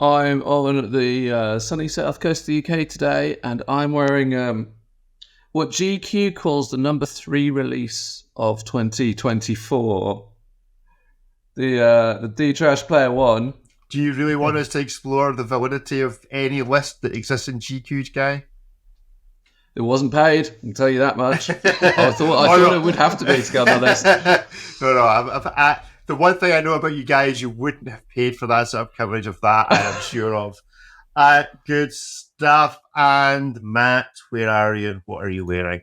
F: I'm on the sunny south coast of the UK today, and I'm wearing what GQ calls the number 3 release of 2024. The D-Trash Player 1.
A: Do you really want us to explore the validity of any list that exists in GQ, Guy?
F: It wasn't paid, I can tell you that much. I thought it would have to be to get on the list.
A: No. The one thing I know about you guys, you wouldn't have paid for that sort of coverage of that, I am sure of. Good stuff. And Matt, where are you? What are you wearing?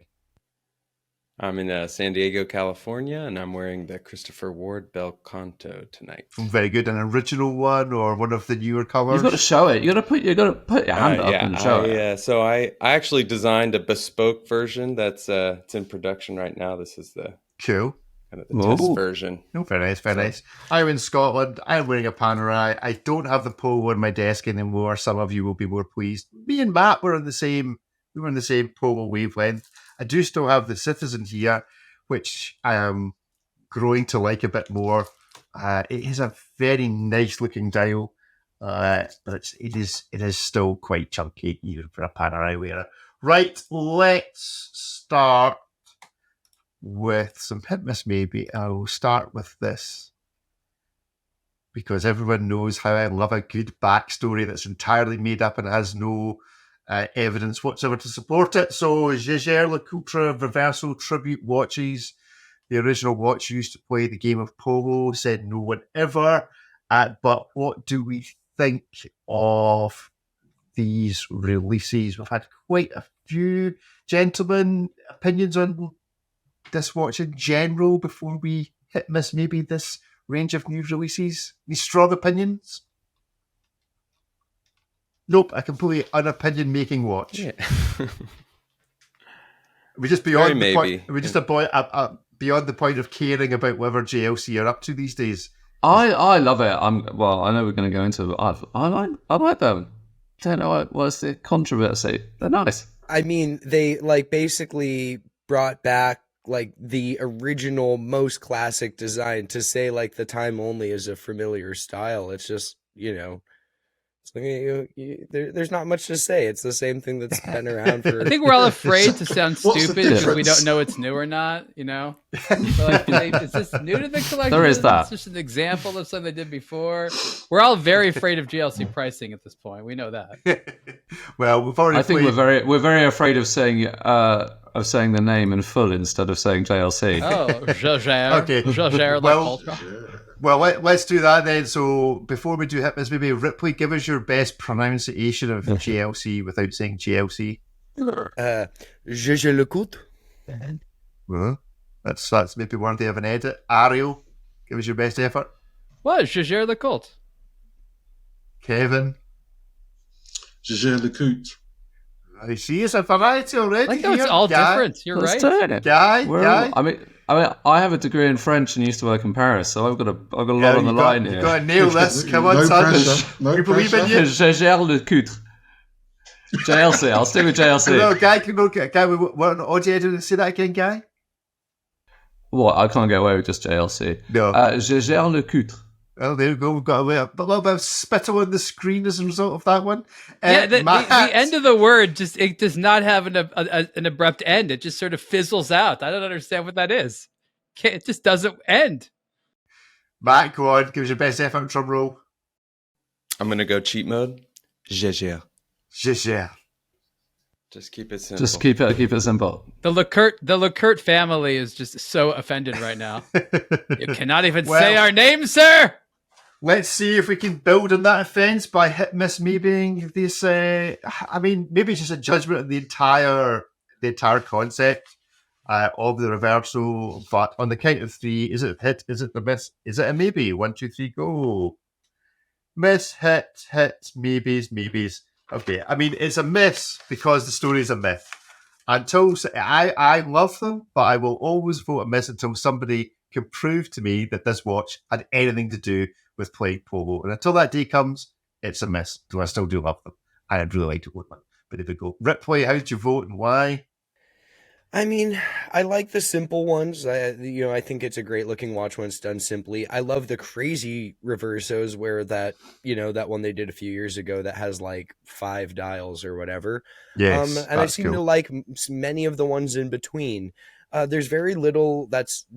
G: I'm in San Diego, California, and I'm wearing the Christopher Ward Bel Canto tonight.
A: Very good. An original one or one of the newer colors?
F: You've got to show it. You got to put your hand up and show it.
G: Yeah. So I actually designed a bespoke version that's it's in production right now. This is the
A: cool.
G: Kind of the test
F: Ooh.
G: version.
A: No, very nice, very nice. I'm in Scotland. I'm wearing a Panerai. I don't have the polo on my desk anymore. Some of you will be more pleased. Me and Matt were on the same. We were on the same polo wavelength. I do still have the Citizen here, which I am growing to like a bit more. It is a very nice looking dial, but it is still quite chunky even for a Panerai wearer. Right, let's start with some hit miss maybe. I will start with this because everyone knows how I love a good backstory that's entirely made up and has no evidence whatsoever to support it. So Jaeger-LeCoultre Reverso tribute watches, the original watch used to play the game of polo, said no one ever. But what do we think of these releases? We've had quite a few gentlemen opinions on this watch in general before we hit miss maybe this range of new releases. These strong opinions? Nope, a completely unopinion making watch.
G: Yeah.
A: We're just beyond
G: Very
A: the point.
G: maybe.
A: We're just beyond the point of caring about whatever JLC are up to these days.
F: I love it. I know we're going to go into it. I like them. Don't know what's the controversy. They're nice.
B: I mean, they basically brought back the original, most classic design. To say the time only is a familiar style, it's just, there's not much to say. It's the same thing that's been around for.
C: I think we're all afraid to sound
E: What's the
C: stupid because we
E: difference?
C: don't know it's new or not. So is this new to the collection?
F: There is that.
C: It's just an example of something they did before. We're all very afraid of JLC pricing at this point. We know that.
A: Well, we've already.
F: I think we're very afraid of saying the name in full instead of saying JLC.
C: Oh, Jaeger.
A: Okay.
C: Jaeger-LeCoultre.
A: Well, let's do that then. So before we do hit this, maybe Ripley, give us your best pronunciation of JLC without saying JLC.
B: Jaeger-LeCoultre.
A: That's maybe worthy of an edit. Ariel, give us your best effort.
C: What? Jaeger-LeCoultre.
A: Kevin.
E: Jaeger-LeCoultre.
A: I see it's a variety already.
C: Like how it's
A: here.
C: all
A: Guy,
C: different. You're
F: Let's
C: right.
F: turn it.
A: Guy.
F: I mean, I have a degree in French and used to work in Paris, so I've got a lot on the line
A: You've
F: here.
A: got to nail this. Come on,
E: No
A: son.
E: pressure. No
A: We believe in
E: pressure.
A: you.
F: Jaeger-LeCoultre. JLC. I'll stick with JLC.
A: No, Guy, we're on audio editing. Say that again, Guy.
F: What? I can't get away with just JLC.
A: No.
F: Jaeger-LeCoultre.
A: Well, there we go. We've got a little bit of spittle on the screen as a result of that one.
C: Yeah, the
A: Matt.
C: end of the word it does not have an abrupt end. It just sort of fizzles out. I don't understand what that is. It just doesn't end.
A: Matt, go on. Give us your best effort drum roll.
G: I'm going to go cheat mode. Jaeger.
A: Jaeger.
G: Just keep it simple.
F: Just keep it simple.
C: The LeCoultre family is just so offended right now. You cannot even
A: Well-
C: say our name, sir.
A: Let's see if we can build on that offence by hit miss maybe this. Maybe it's just a judgment of the entire concept of the Reverso. But on the count of three, is it a hit? Is it the miss? Is it a maybe? 1, 2, 3, go. Miss, hit, maybes. Okay, I mean it's a miss because the story is a myth. I love them, but I will always vote a miss until somebody can prove to me that this watch had anything to do with playing polo. And until that day comes, it's a miss. Though I still do love them. I'd really like to vote one. But there we go. Ripley, how did you vote and why?
B: I mean, I like the simple ones. I think it's a great looking watch when it's done simply. I love the crazy Reversos where that one they did a few years ago that has 5 dials or whatever.
A: Yes,
B: and I seem to like many of the ones in between. There's very little that's,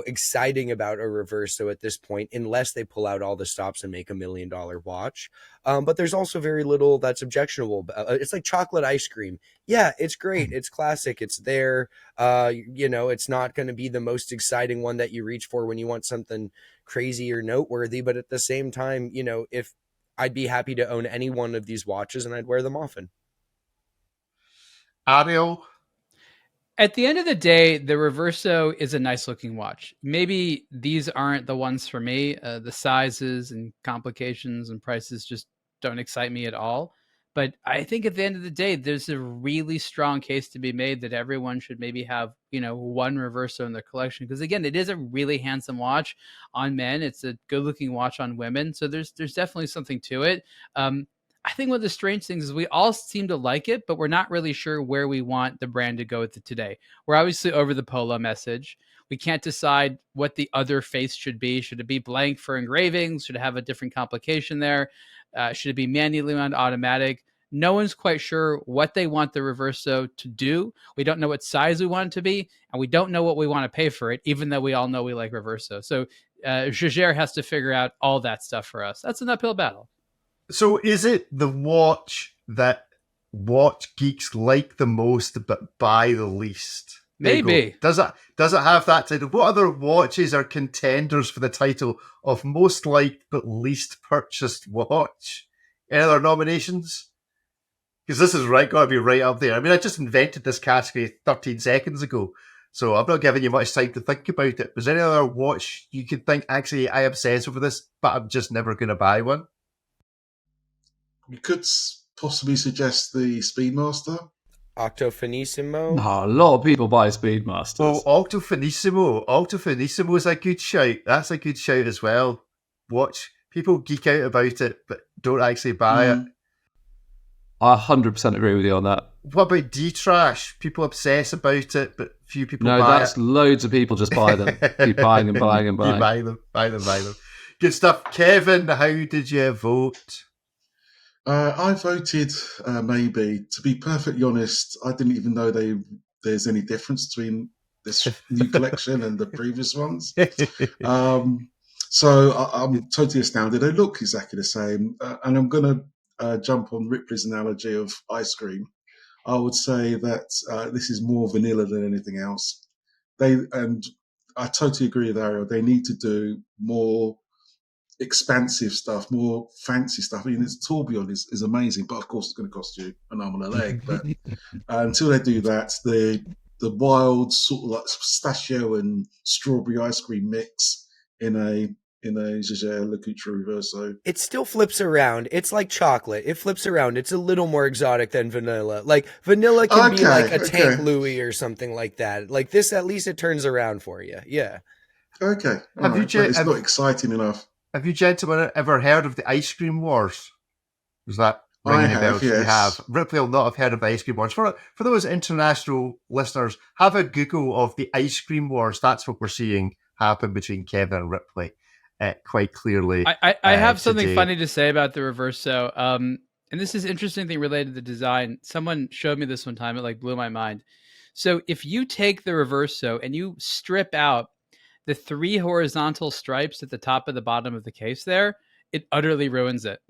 B: exciting about a Reverso at this point, unless they pull out all the stops and make $1 million watch. But there's also very little that's objectionable. It's like chocolate ice cream. Yeah, it's great. It's classic. It's there. It's not going to be the most exciting one that you reach for when you want something crazy or noteworthy. But at the same time, if I'd be happy to own any one of these watches and I'd wear them often.
A: Ariel?
C: At the end of the day, the Reverso is a nice looking watch. Maybe these aren't the ones for me. The sizes and complications and prices just don't excite me at all. But I think at the end of the day, there's a really strong case to be made that everyone should maybe have, one Reverso in their collection. Because again, it is a really handsome watch on men. It's a good looking watch on women. So there's definitely something to it. I think one of the strange things is we all seem to like it, but we're not really sure where we want the brand to go with it today. We're obviously over the Polo message. We can't decide what the other face should be. Should it be blank for engravings? Should it have a different complication there? Should it be manually wound, automatic? No one's quite sure what they want the Reverso to do. We don't know what size we want it to be, and we don't know what we want to pay for it, even though we all know we like Reverso. So Jaeger has to figure out all that stuff for us. That's an uphill battle.
A: So is it the watch that watch geeks like the most but buy the least?
C: Maybe.
A: Does it have that title? What other watches are contenders for the title of most liked but least purchased watch? Any other nominations? Because this is got to be right up there. I mean, I just invented this category 13 seconds ago, so I'm not giving you much time to think about it. Was there any other watch you could think, actually, I obsess over this, but I'm just never going to buy one?
E: You could possibly suggest the Speedmaster.
B: Octo Finissimo.
F: No, a lot of people buy Speedmasters.
A: Oh, Octo Finissimo is a good shout. That's a good shout as well. Watch. People geek out about it, but don't actually buy it.
F: I 100% agree with you on that.
A: What about D-Trash? People obsess about it, but few people buy it.
F: No, that's loads of people just buy them. Keep buying and buying and buying.
A: You buy them. Good stuff. Kevin, how did you vote?
E: I voted maybe. To be perfectly honest, I didn't even know there's any difference between this new collection and the previous ones. So I'm totally astounded. They look exactly the same. And I'm going to jump on Ripley's analogy of ice cream. I would say that this is more vanilla than anything else. And I totally agree with Ariel. They need to do more expansive stuff, more fancy stuff. I mean, this tourbillon is amazing, but of course it's going to cost you an arm and a leg. But until they do that, the wild sort of like pistachio and strawberry ice cream mix in a Jaeger-LeCoultre Reverso.
B: It still flips around. It's like chocolate. It flips around. It's a little more exotic than vanilla. Like vanilla can be like a Tank Louis or something like that. Like this, at least it turns around for you. Yeah.
E: Okay. It's not exciting enough.
A: Have you gentlemen ever heard of the Ice Cream Wars? Was that ringing a bell?
E: Yes.
A: You have. Ripley will not have heard of the Ice Cream Wars. For those international listeners, have a Google of the Ice Cream Wars. That's what we're seeing happen between Kevin and Ripley quite clearly.
C: I have something funny to say about the Reverso. And this is interesting thing related to the design. Someone showed me this one time. It blew my mind. So if you take the Reverso and you strip out the 3 horizontal stripes at the top of the bottom of the case there, it utterly ruins it.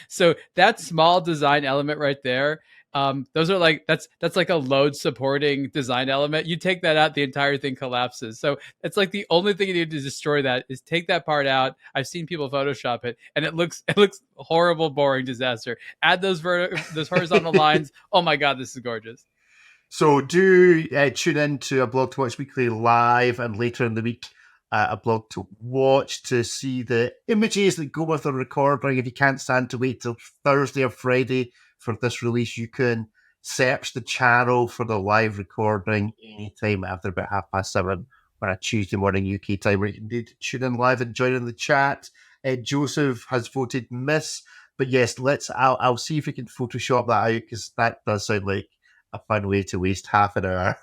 C: So that small design element right there, those are that's like a load supporting design element. You take that out, the entire thing collapses. So it's like the only thing you need to destroy that is take that part out. I've seen people Photoshop it, and it looks horrible, boring, disaster. Add those horizontal lines. Oh my God, this is gorgeous.
A: So do tune in to aBlogtoWatch Weekly live and later in the week aBlogtoWatch to see the images that go with the recording. If you can't stand to wait till Thursday or Friday for this release, you can search the channel for the live recording anytime after about 7:30 on a Tuesday morning UK time, where you can tune in live and join in the chat. Joseph has voted miss, but yes, I'll see if we can Photoshop that out, because that does sound like a fun way to waste half an hour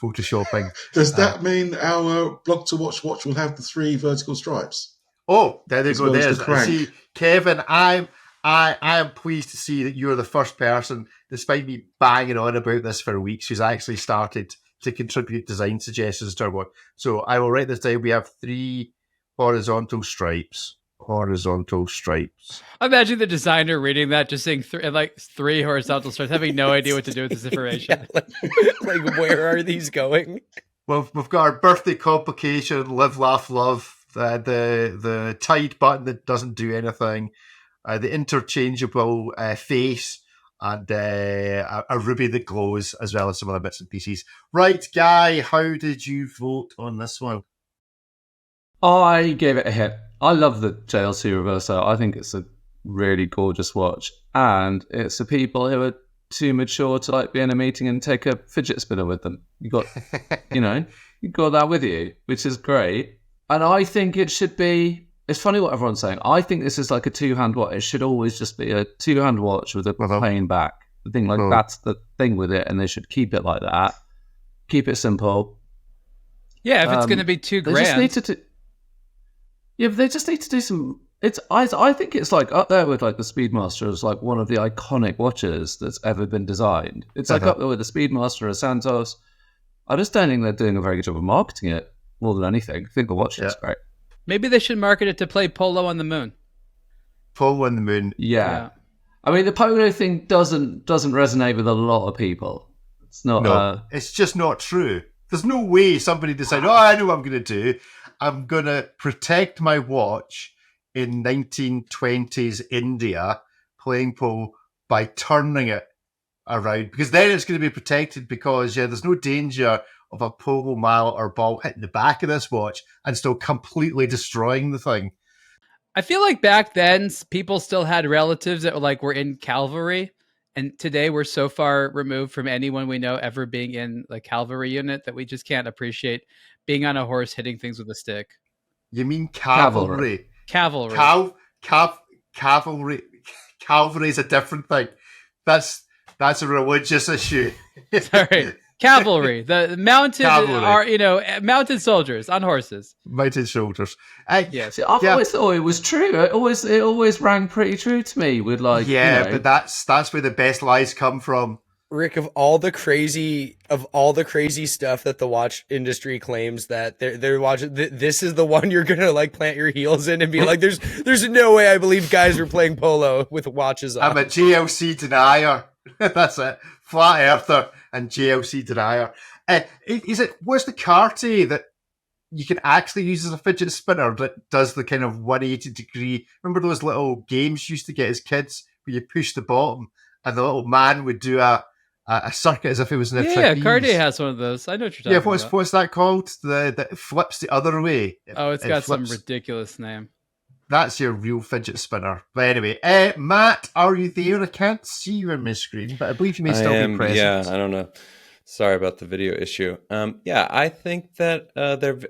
A: photoshopping.
E: Does that mean our aBlogtoWatch watch will have the 3 vertical stripes?
A: Oh, there they go. There's
E: See,
A: Kevin, I am pleased to see that you're the first person, despite me banging on about this for weeks, who's actually started to contribute design suggestions to our watch. So I will write this down. We have 3 horizontal stripes.
C: Imagine the designer reading that, just saying 3 horizontal stripes, having no idea what to do with this information.
B: Like where are these going?
A: Well, we've got our birthday complication, live, laugh, love, the tide button that doesn't do anything, the interchangeable face, and a ruby that glows, as well as some other bits and pieces. Right, Guy, how did you vote on this one?
F: I gave it a hit. I love the JLC Reverso. I think it's a really gorgeous watch, and it's for people who are too mature to like be in a meeting and take a fidget spinner with them. You got, you got that with you, which is great. And I think it should be. It's funny what everyone's saying. I think this is like a two-hand watch. It should always just be a two-hand watch with a plain back. I think that's the thing with it, and they should keep it like that. Keep it simple.
C: Yeah, if it's going to be $2,000,
F: they just need to. Yeah, but they just need to do some. I think it's like up there with like the Speedmaster as like one of the iconic watches that's ever been designed. It's like up there with the Speedmaster or Santos. I just don't think they're doing a very good job of marketing it more than anything. I think the watch is great.
C: Maybe they should market it to play polo on the moon.
A: Polo on the moon.
F: Yeah. I mean, the polo thing doesn't resonate with a lot of people. It's not.
A: No, it's just not true. There's no way somebody decided, I know what I'm going to do. I'm going to protect my watch in 1920s India playing polo by turning it around, because then it's going to be protected because there's no danger of a polo mallet or ball hitting the back of this watch and still completely destroying the thing.
C: I feel like back then people still had relatives that were in cavalry, and today we're so far removed from anyone we know ever being in the cavalry unit that we just can't appreciate being on a horse hitting things with a stick.
A: You mean cavalry?
C: Cavalry.
A: Cavalry. Cavalry is a different thing. That's a religious issue.
C: Sorry. Cavalry, the mounted mounted soldiers on horses.
A: Mounted soldiers.
F: Yes, I've always thought it was true. It always rang pretty true to me. With
A: but that's where the best lies come from.
B: Rick, of all the crazy stuff that the watch industry claims that they're watching, this is the one you're gonna plant your heels in and be like, there's no way I believe guys are playing polo with watches on.
A: I'm a JLC denier. That's it. Flat earther and JLC denier. Where's the Cartier that you can actually use as a fidget spinner that does the kind of 180 degree? Remember those little games you used to get as kids where you push the bottom and the little man would do a circuit as if it was in a trapeze?
C: Yeah, Cartier has one of those. I know what you're talking about.
A: What's that called? That flips the other way.
C: It's got some ridiculous name.
A: That's your real fidget spinner. But anyway, Matt, are you there? I can't see you on my screen, but I believe you may still be present.
G: Yeah, I don't know. Sorry about the video issue. I think that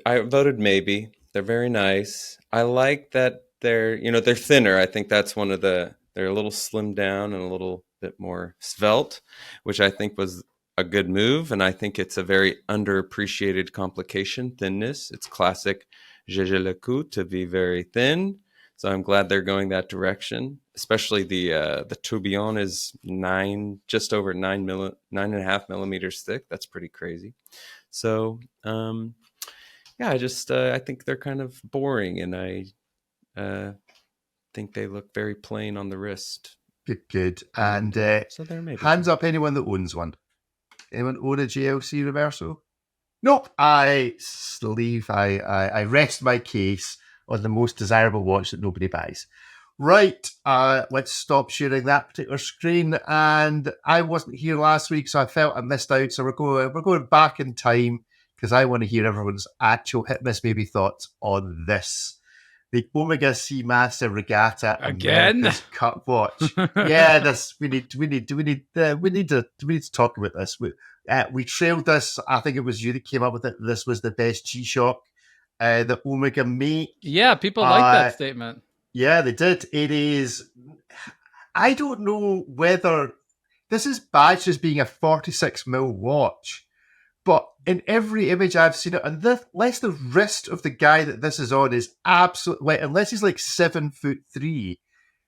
G: I voted maybe. They're very nice. I like that they're thinner. I think that's one of they're a little slimmed down and a little bit more svelte, which I think was a good move. And I think it's a very underappreciated complication, thinness. It's classic Jaeger-LeCoultre to be very thin. So I'm glad they're going that direction. Especially the Tourbillon is just over 9.5 millimeters thick. That's pretty crazy. So I think they're kind of boring, and I think they look very plain on the wrist.
A: Good. And
G: so there may be
A: hands up anyone that owns one. Anyone own a JLC Reverso? Nope. I rest my case on the most desirable watch that nobody buys. Right, let's stop sharing that particular screen. And I wasn't here last week, so I felt I missed out. So we're going back in time because I want to hear everyone's actual hit miss maybe thoughts on this. The Omega Seamaster Regatta
C: again
A: America's Cup watch. Yeah, we need to talk about this. We trailed this. I think it was you that came up with it. This was the best G-Shock that Omega make.
C: Yeah, people like that statement.
A: Yeah, they did. It is. I don't know whether this is badged as being a 46mm watch, but in every image I've seen it, unless the wrist of the guy that this is on is absolutely, unless he's 7'3",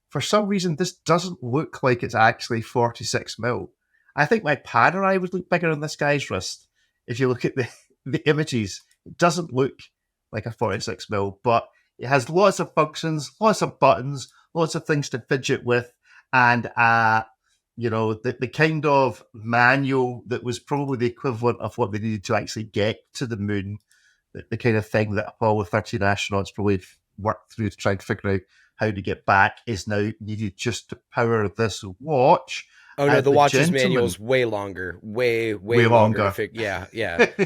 A: for some reason this doesn't look like it's actually 46mm. I think my Panerai would look bigger on this guy's wrist. If you look at the images, it doesn't look like a 46mm, but it has lots of functions, lots of buttons, lots of things to fidget with, and the kind of manual that was probably the equivalent of what they needed to actually get to the moon, the kind of thing that Apollo 13 astronauts probably worked through to try and figure out how to get back, is now needed just to power this watch.
B: Oh no, the watch's manual is way longer, way longer. Yeah.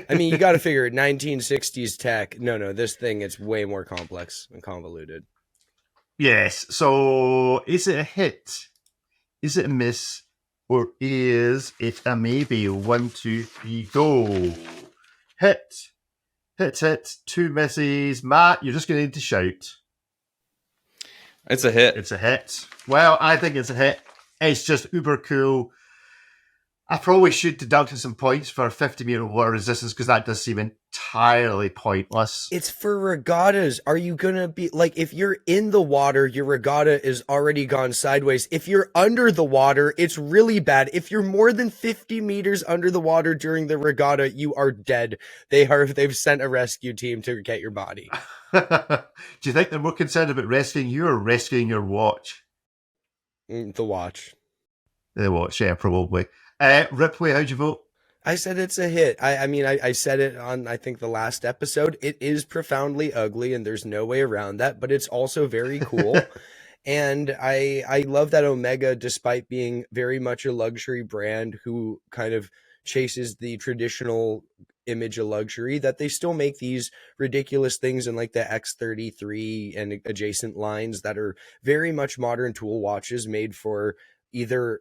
B: I mean, you got to figure 1960s tech. No, this thing it's way more complex and convoluted.
A: Yes. So is it a hit? Is it a miss? Or is it a maybe? 1, 2, 3, go. Hit. Hit. 2 misses. Matt, you're just going to need to shout.
G: It's a hit.
A: It's a hit. Well, I think it's a hit. It's just uber cool. I probably should deduct some points for 50-meter water resistance because that does seem entirely pointless.
B: It's for regattas. Are you going to be like, if you're in the water, your regatta is already gone sideways. If you're under the water, it's really bad. If you're more than 50 meters under the water during the regatta, you are dead. They've sent a rescue team to get your body.
A: Do you think they're more concerned about rescuing you or rescuing your watch?
B: The watch.
A: The watch, yeah, probably. Ripley, how'd you vote?
B: I said it's a hit. I mean, I said it on, I think, the last episode. It is profoundly ugly, and there's no way around that, but it's also very cool. And I love that Omega, despite being very much a luxury brand who kind of chases the traditional image of luxury, that they still make these ridiculous things in like the X33 and adjacent lines that are very much modern tool watches made for either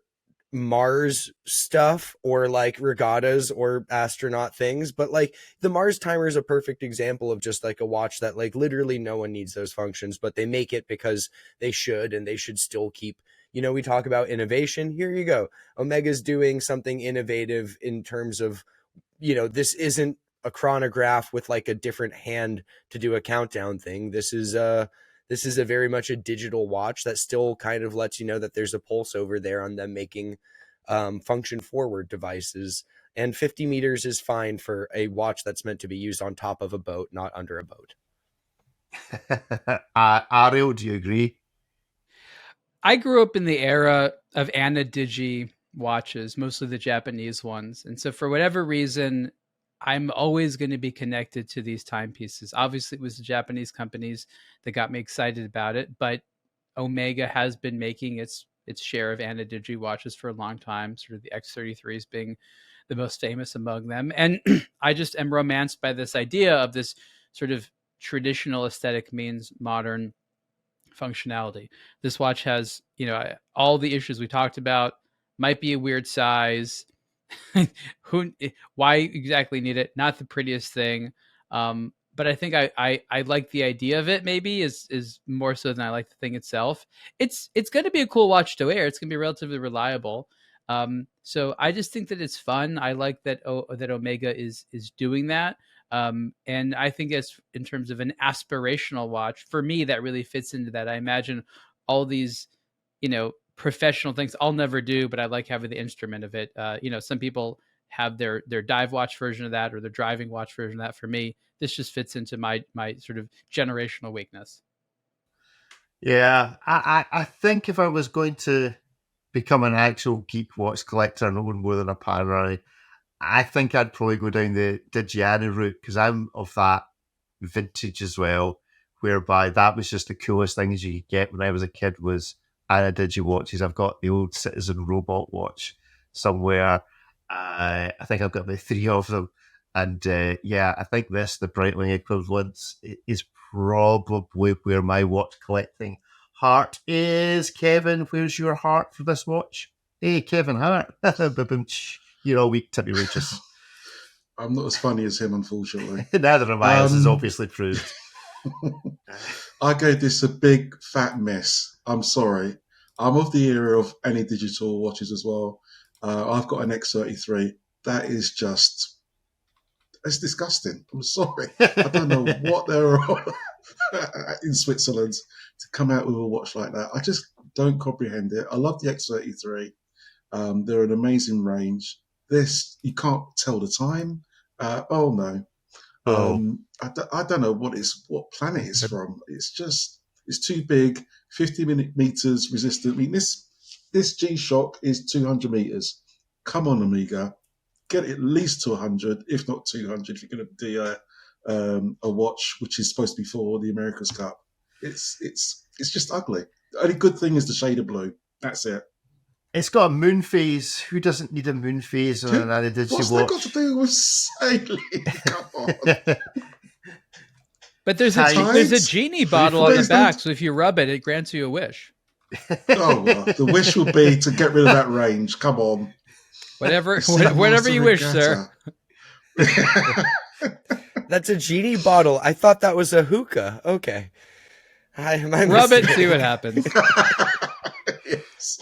B: Mars stuff or like regattas or astronaut things. But like the Mars timer is a perfect example of just like a watch that like literally no one needs those functions, but they make it because they should, and they should still keep, you know, we talk about innovation. Here you go. Omega's doing something innovative in terms of, you know, this isn't a chronograph with like a different hand to do a countdown thing. This is a very much a digital watch that still kind of lets you know that there's a pulse over there on them making function forward devices. And 50 meters is fine for a watch that's meant to be used on top of a boat, not under a boat.
A: Ariel, do you agree?
C: I grew up in the era of Anadigi watches, mostly the Japanese ones. And so for whatever reason, I'm always going to be connected to these timepieces. Obviously, it was the Japanese companies that got me excited about it, but Omega has been making its share of Anadigi watches for a long time, sort of the X33s being the most famous among them. And I just am romanced by this idea of this sort of traditional aesthetic means modern functionality. This watch has, you know, all the issues we talked about. Might be a weird size. Why exactly need it? Not the prettiest thing. But I think I like the idea of it, maybe is more so than I like the thing itself. It's going to be a cool watch to wear. It's going to be relatively reliable. So I just think that it's fun. I like that that Omega is doing that. And I think as in terms of an aspirational watch, for me, that really fits into that. I imagine all these, you know, professional things I'll never do, but I like having the instrument of it. You know, some people have their dive watch version of that or their driving watch version of that. For me, this just fits into my sort of generational weakness.
A: Yeah, I think if I was going to become an actual geek watch collector, no more than a Panerai, I think I'd probably go down the Digiani route because I'm of that vintage as well, whereby that was just the coolest things you could get when I was a kid was Anadigi watches. I've got the old Citizen robot watch somewhere. I think I've got about 3 of them. And yeah, I think this, the Breitling equivalence, is probably where my watch collecting heart is. Kevin, where's your heart for this watch? Hey, Kevin Hart. You're all weak, Tippy Roaches.
E: I'm not as funny as him, unfortunately.
A: Neither am I, as is obviously proved.
E: I gave this a big fat mess. I'm sorry. I'm of the era of any digital watches as well. I've got an X33. That is just... It's disgusting. I'm sorry. I don't know what they're on in Switzerland to come out with a watch like that. I just don't comprehend it. I love the X33. They're an amazing range. This, you can't tell the time. Oh, no. I don't know what planet it's from. It's just, it's too big. 50 meters resistant. I mean, this G-Shock is 200 meters. Come on, Omega. Get at least to 100, if not 200, if you're going to do a watch which is supposed to be for the America's Cup. It's just ugly. The only good thing is the shade of blue. That's it.
A: It's got a moon phase. Who doesn't need a moon phase on an Anadigi watch?
E: What's that got to do with sailing? Come on.
C: But there's a genie bottle on the back, so if you rub it, it grants you a wish.
E: Oh, well, the wish would be to get rid of that range. Come on.
C: Whatever you wish, sir.
B: That's a genie bottle. I thought that was a hookah. Okay.
C: Rub it, see what happens.
E: Yes.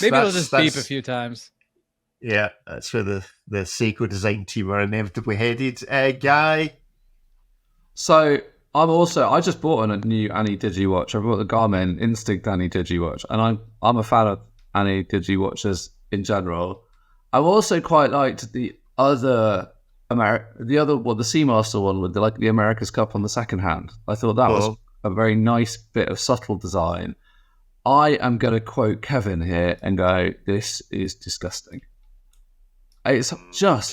C: Maybe it'll just beep a few times.
A: Yeah, that's where the Seiko design team are inevitably headed. Guy?
F: So I just bought a new Annie Digi watch. I bought the Garmin Instinct Annie Digi watch, and I'm a fan of Annie Digi watches in general. I also quite liked the other the Seamaster one with the America's Cup on the second hand. I thought that was a very nice bit of subtle design. I am going to quote Kevin here and go, "This is disgusting." It's just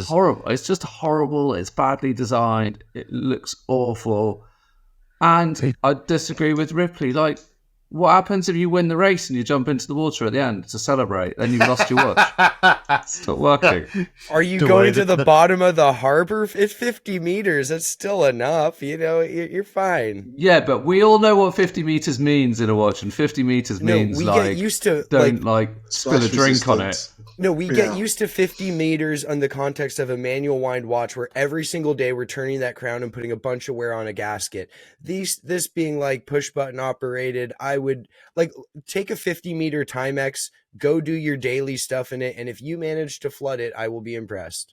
F: horrible. It's just horrible. It's badly designed. It looks awful. And I disagree with Ripley. Like, what happens if you win the race and you jump into the water at the end to celebrate? Then you've lost your watch. It's not working.
B: Are you going to the bottom of the harbor? It's 50 meters. That's still enough. You know, you're fine.
F: Yeah, but we all know what 50 meters means in a watch, and 50 meters means
B: get used to
F: don't spill a drink on it.
B: No, we get used to 50 meters on the context of a manual wind watch where every single day we're turning that crown and putting a bunch of wear on a gasket. This being like push button operated, I would take a 50 meter Timex, go do your daily stuff in it, and if you manage to flood it, I will be impressed.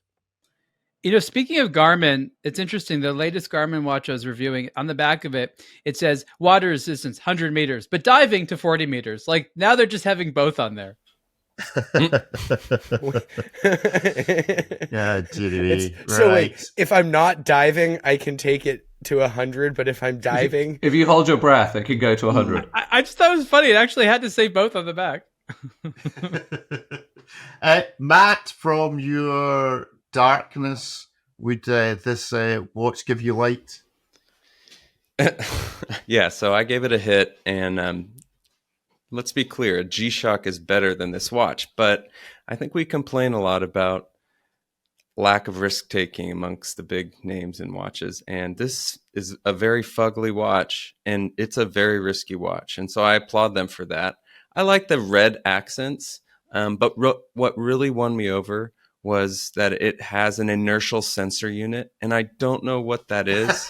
C: You know, speaking of Garmin, it's interesting. The latest Garmin watch I was reviewing, on the back of it, it says water resistance 100 meters, but diving to 40 meters. Like, now they're just having both on there.
A: Yeah,
B: So wait, if I'm not diving, I can take it to 100, but if I'm diving,
F: if you hold your breath, it can go to 100.
C: I just thought it was funny. It actually had to say both on the back.
A: Matt, from your darkness, would this watch give you light?
G: Yeah, so I gave it a hit, and let's be clear, a G-Shock is better than this watch, but I think we complain a lot about lack of risk-taking amongst the big names in watches, and this is a very fugly watch, and it's a very risky watch, and so I applaud them for that. I like the red accents, but what really won me over was that it has an inertial sensor unit, and I don't know what that is.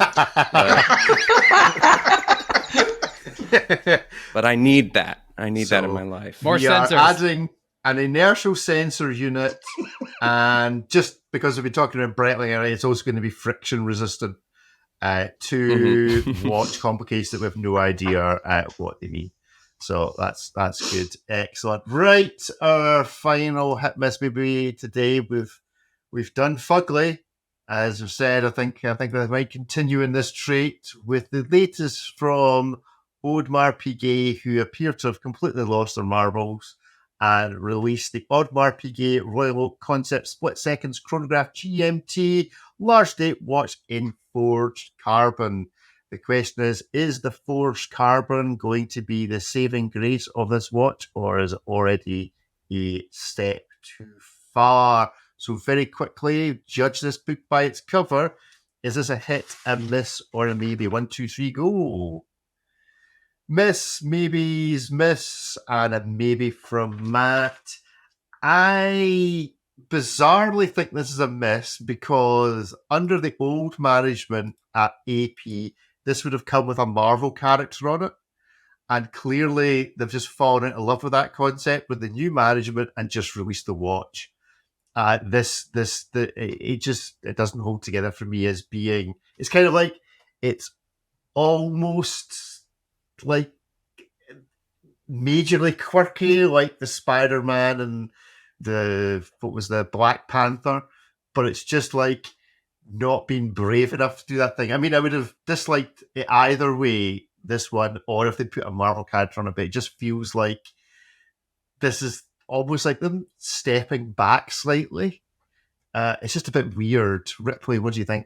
G: But I need that. I need that in my life.
C: More sensors.
A: We are adding an inertial sensor unit, and just because we've been talking about Breitling area, it's also going to be friction resistant to watch complications that we have no idea what they mean. So that's good. Excellent. Right, our final hit miss maybe today. We've done fugly. As I've said, I think that might continue in this trait with the latest from Audemars Piguet, who appear to have completely lost their marbles and released the Audemars Piguet Royal Oak Concept Split Seconds Chronograph GMT large date watch in forged carbon. The question is the forged carbon going to be the saving grace of this watch, or is it already a step too far? So very quickly, judge this book by its cover. Is this a hit, a miss, or a maybe? 1, 2, 3, go. Miss, maybes, miss, and a maybe from Matt. I bizarrely think this is a miss because under the old management at AP, this would have come with a Marvel character on it. And clearly they've just fallen into love with that concept with the new management and just released the watch. It doesn't hold together for me as being, it's kind of like, it's almost like majorly quirky, like the Spider-Man and the Black Panther, but it's just like not being brave enough to do that thing. I mean, I would have disliked it either way, this one, or if they put a Marvel character on it, but it just feels like this is almost like them stepping back slightly. It's just a bit weird. Ripley, what do you think?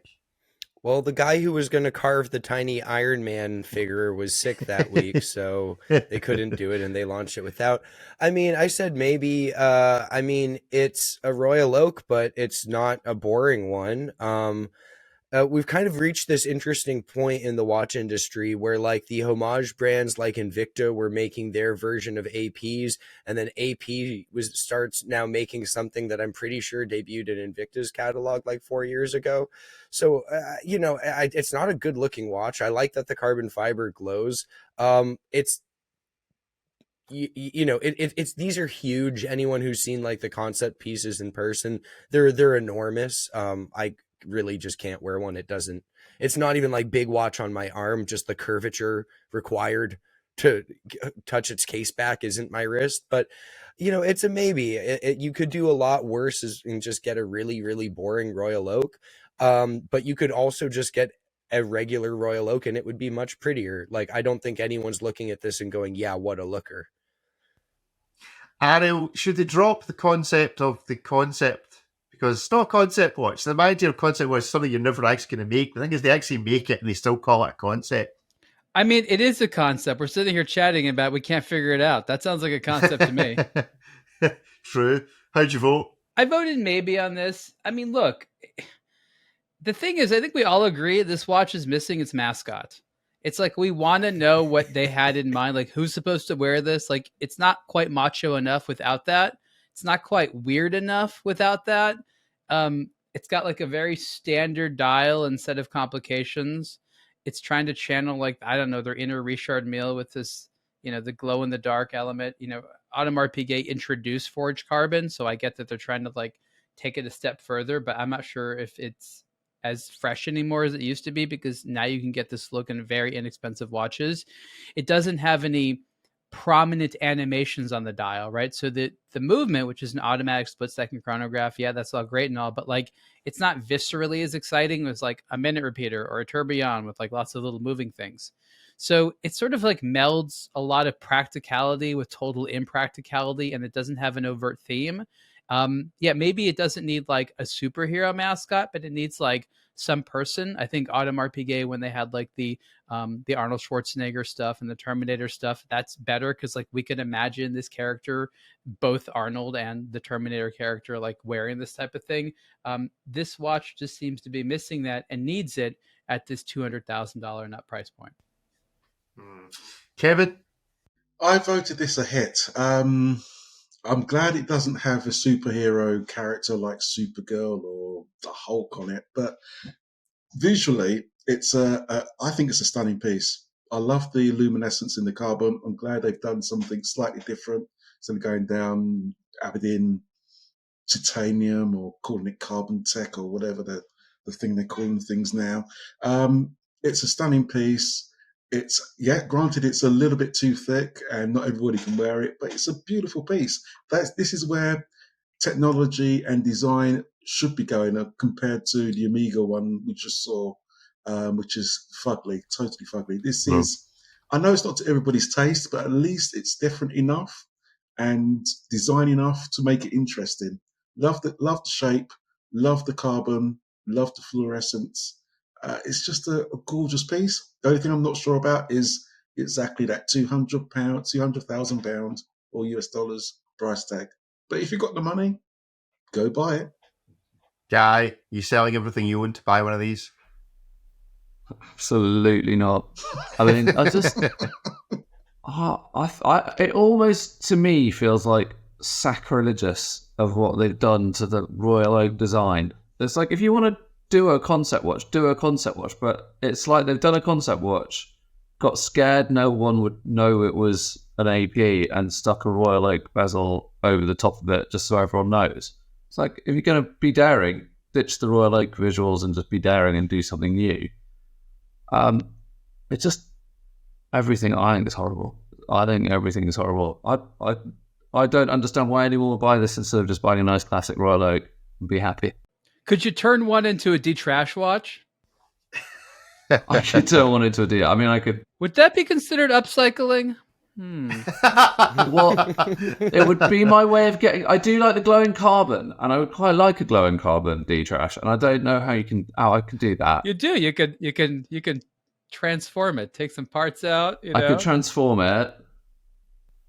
B: Well, the guy who was going to carve the tiny Iron Man figure was sick that week, so they couldn't do it, and they launched it without. I mean, I said maybe. I mean, it's a Royal Oak, but it's not a boring one. we've kind of reached this interesting point in the watch industry where like the homage brands like Invicta were making their version of APs, and then AP starts now making something that I'm pretty sure debuted in Invicta's catalog like 4 years ago. So it's not a good looking watch. I like that the carbon fiber glows. It's it's these are huge. Anyone who's seen like the concept pieces in person, they're enormous. I really just can't wear one. It's not even like big watch on my arm, just the curvature required to touch its case back isn't my wrist. But it's a maybe. You could do a lot worse and just get a really, really boring Royal Oak. But you could also just get a regular Royal Oak and it would be much prettier. Like, I don't think anyone's looking at this and going, yeah, what a looker.
A: Ariel, should they drop the concept of the concept? Because it's not a concept watch. The idea of concept watch is something you're never actually going to make. The thing is, they actually make it and they still call it a concept.
C: I mean, it is a concept. We're sitting here chatting about we can't figure it out. That sounds like a concept to me.
A: True. How'd you vote?
C: I voted maybe on this. I mean, look, the thing is, I think we all agree this watch is missing its mascot. It's like we want to know what they had in mind, like who's supposed to wear this. Like, it's not quite macho enough without that. It's not quite weird enough without that. It's got like a very standard dial and set of complications. It's trying to channel, like, I don't know, their inner Richard Mille with this, the glow in the dark element. Audemars Piguet introduced forged carbon, so I get that they're trying to like take it a step further, but I'm not sure if it's as fresh anymore as it used to be, because now you can get this look in very inexpensive watches. It doesn't have any prominent animations on the dial, right? So the movement, which is an automatic split-second chronograph, yeah, that's all great and all, but like it's not viscerally as exciting as like a minute repeater or a tourbillon with like lots of little moving things. So it sort of like melds a lot of practicality with total impracticality, and it doesn't have an overt theme. Maybe it doesn't need like a superhero mascot, but it needs like some person. I think Audemars Piguet, when they had like the Arnold Schwarzenegger stuff and the Terminator stuff, that's better because like we could imagine this character, both Arnold and the Terminator character, like wearing this type of thing. This watch just seems to be missing that and needs it at this $200,000 nut price point.
A: Kevin?
E: I voted this a hit. I'm glad it doesn't have a superhero character like Supergirl or the Hulk on it, but visually, I think it's a stunning piece. I love the luminescence in the carbon. I'm glad they've done something slightly different instead of going down Aberdeen titanium or calling it carbon tech or whatever the thing they're calling things now. It's a stunning piece. Granted, it's a little bit too thick and not everybody can wear it, but it's a beautiful piece. This is where technology and design should be going compared to the Omega one we just saw, which is fugly, totally fugly. This is, I know it's not to everybody's taste, but at least it's different enough and design enough to make it interesting. Love the shape, love the carbon, love the fluorescence. It's just a gorgeous piece. The only thing I'm not sure about is exactly that £200,000 or US dollars price tag. But if you've got the money, go buy it.
A: Guy, you selling everything you own to buy one of these?
F: Absolutely not. I mean, I just... it almost, to me, feels like sacrilegious of what they've done to the Royal Oak design. It's like, if you want to do a concept watch, but it's like they've done a concept watch, got scared no one would know it was an AP, and stuck a Royal Oak bezel over the top of it just so everyone knows. It's like, if you're going to be daring, ditch the Royal Oak visuals and just be daring and do something new. It's just everything. I think is horrible. I think everything is horrible. I don't understand why anyone would buy this instead of just buying a nice classic Royal Oak and be happy.
C: Could you turn one into a D-Trash watch?
F: I could turn one into a D. I mean, I could.
C: Would that be considered upcycling?
F: Well, it would be my way of getting. I do like the glowing carbon, and I would quite like a glowing carbon D-Trash, and I don't know how I can do that.
C: You do. You can transform it. Take some parts out.
F: I could transform it.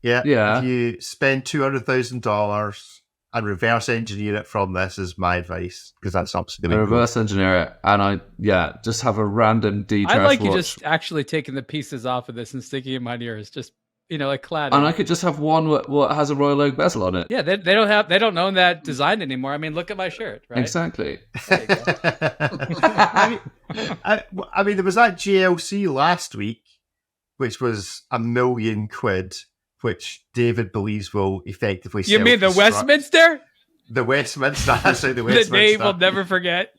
A: Yeah. If you spend $200,000, and reverse engineer it from this is my advice, because that's absolutely
F: I reverse engineer it, and just have a random D-trash
C: I like you
F: watch.
C: just actually taking the pieces off of this and sticking in my ears, just like cladding.
F: And I could just have one what has a Royal Oak bezel on it.
C: Yeah, they don't own that design anymore. I mean, look at my shirt, right?
F: Exactly.
A: I mean, there was that JLC last week, which was £1 million, which David believes will effectively.
C: You mean the Westminster?
A: The Westminster. That's right, the
C: The
A: Westminster.
C: name we'll never forget.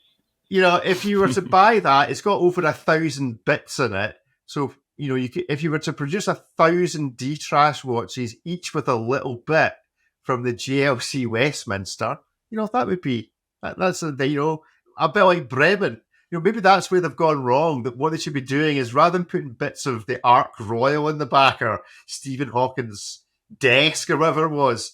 A: If you were to buy that, it's got over 1,000 bits in it. So if you were to produce 1,000 D-trash watches, each with a little bit from the JLC Westminster, that would be that's a bit like Bremen. Maybe that's where they've gone wrong. That what they should be doing is, rather than putting bits of the Ark Royal in the back or Stephen Hawking's desk or whatever it was,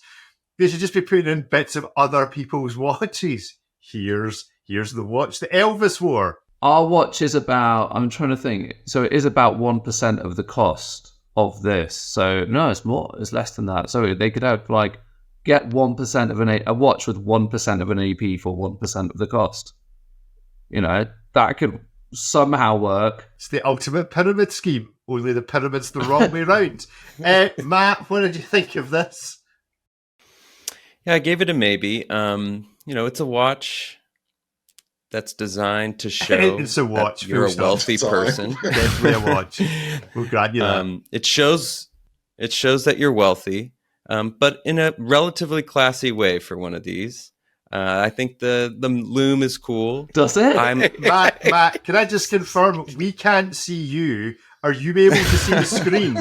A: they should just be putting in bits of other people's watches. Here's the watch that Elvis wore.
F: Our watch is about, I'm trying to think, so it is about 1% of the cost of this. So no, it's more, it's less than that. So they could have get 1% of a watch with 1% of an AP for 1% of the cost. That could somehow work.
A: It's the ultimate pyramid scheme, only the pyramid's the wrong way round. Matt, what did you think of this?
G: Yeah, I gave it a maybe. It's a watch that's designed to show
A: it's a watch,
G: that you're a wealthy person.
A: Definitely a watch. We'll grant you that.
G: It shows that you're wealthy, but in a relatively classy way for one of these. I think the loom is cool.
F: Does it?
A: Matt, can I just confirm, we can't see you. Are you able to see the screen?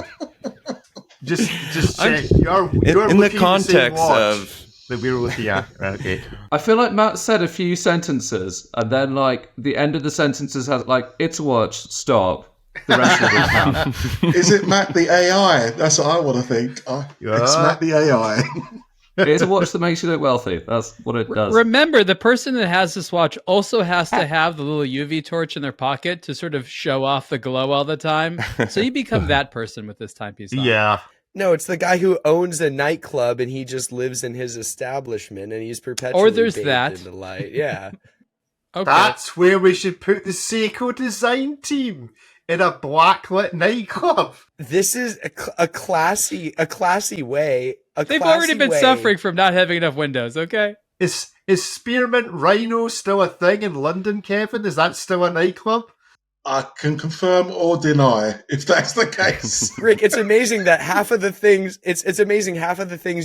A: Just check. You're
G: in the context of
A: that we were looking at. Okay.
F: I feel like Matt said a few sentences, and then the end of the sentences has it's a watch. Stop. The rest of it count.
E: Is it Matt the AI? That's what I want to think. It's Matt the AI.
F: It's a watch that makes you look wealthy. That's what it does.
C: Remember, the person that has this watch also has to have the little UV torch in their pocket to sort of show off the glow all the time. So you become that person with this timepiece on.
A: Yeah.
B: No, it's the guy who owns a nightclub and he just lives in his establishment and he's perpetually
C: Or there's
B: bathed
C: that.
B: in the light. Yeah.
C: Okay.
A: That's where we should put the Seiko design team, in a blacklit nightclub.
B: This is a classy way.
C: They've already been suffering from not having enough windows, okay?
A: Is Spearmint Rhino still a thing in London, Kevin? Is that still a nightclub?
E: I can confirm or deny if that's the case.
B: Rick, it's amazing that half of the things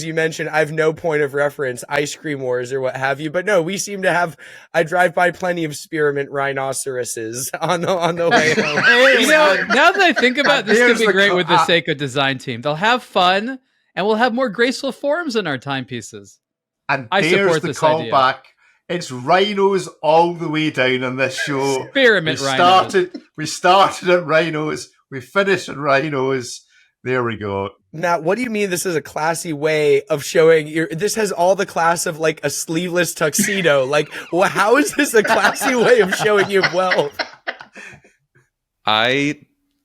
B: you mentioned, I have no point of reference, ice cream wars or what have you. But no, we seem to have, I drive by plenty of Spearmint Rhinoceroses on the way home.
C: Now that I think about it, this could be great with the Seiko design team. They'll have fun and we'll have more graceful forms in our timepieces.
A: And
C: I
A: there's
C: support
A: the
C: this
A: callback.
C: idea.
A: It's rhinos all the way down on this show.
C: Spearmint rhinos.
A: We started at rhinos. We finished at rhinos. There we go.
B: Now, what do you mean this is a classy way of showing this has all the class of a sleeveless tuxedo? How is this a classy way of showing you wealth?
G: I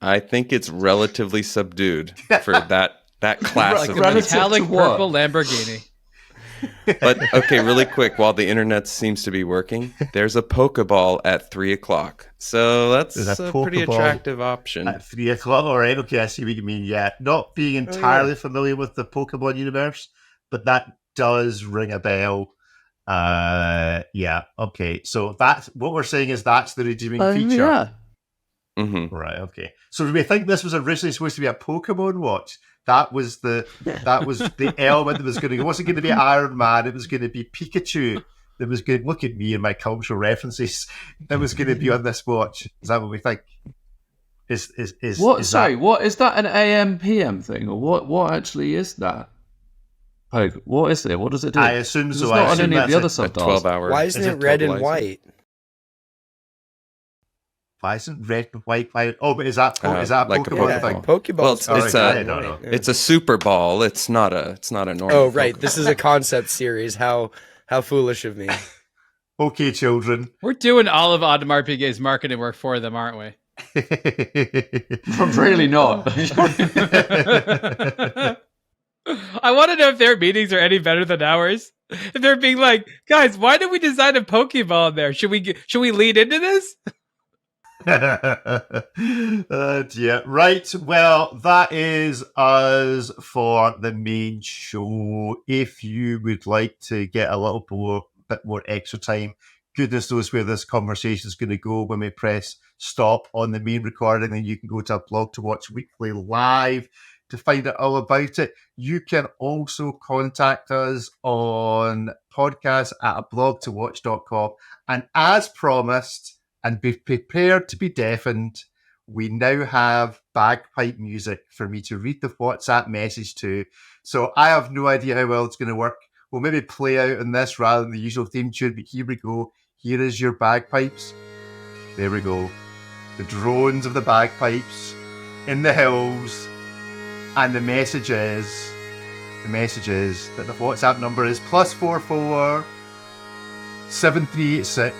G: think it's relatively subdued for that class of
C: metallic purple Lamborghini.
G: But okay, really quick, while the internet seems to be working, there's a Pokeball at 3:00. So that's a pretty attractive option.
A: At 3:00, all right. Okay, I see what you mean. Yeah, not being entirely familiar with the Pokemon universe, but that does ring a bell. Yeah. Okay. So that's what we're saying is that's the redeeming feature.
F: Yeah.
G: Mm-hmm.
A: Right. Okay. So do we think this was originally supposed to be a Pokemon watch? That was the element that was going to. It wasn't going to be Iron Man. It was going to be Pikachu. That was going to look at me and my cultural references. That was going to be on this watch. Is that what we think? Is
F: what?
A: Is
F: sorry,
A: that...
F: what is that? An AM PM thing, or what? What actually is that? What is it? What does it do?
A: I assume so.
F: It's not on any of the other subdials.
G: 12-hour.
B: Why isn't it red and white?
A: Why isn't red and white? But is that
G: like
A: Pokemon
G: a
A: thing?
B: Pokeball.
G: It's a Super Ball. It's not a normal.
B: Oh right,
G: Pokemon.
B: This is a concept series. How foolish of me.
A: Okay, children.
C: We're doing all of Audemars Piguet's marketing work for them, aren't we?
F: Really not.
C: I want to know if their meetings are any better than ours. And they're being like, guys, why did we design a Pokeball in there? Should we lead into this?
A: Yeah. Right. Well, that is us for the main show. If you would like to get a little bit more extra time, goodness knows where this conversation is going to go when we press stop on the main recording, then you can go to aBlogtoWatch Weekly Live to find out all about it. You can also contact us on podcast at ablogtowatch.com. And as promised, and be prepared to be deafened, we now have bagpipe music for me to read the WhatsApp message to. So I have no idea how well it's going to work. We'll maybe play out on this rather than the usual theme tune, but here we go. Here is your bagpipes. There we go. The drones of the bagpipes in the hills. And the message is that the WhatsApp number is +44 7386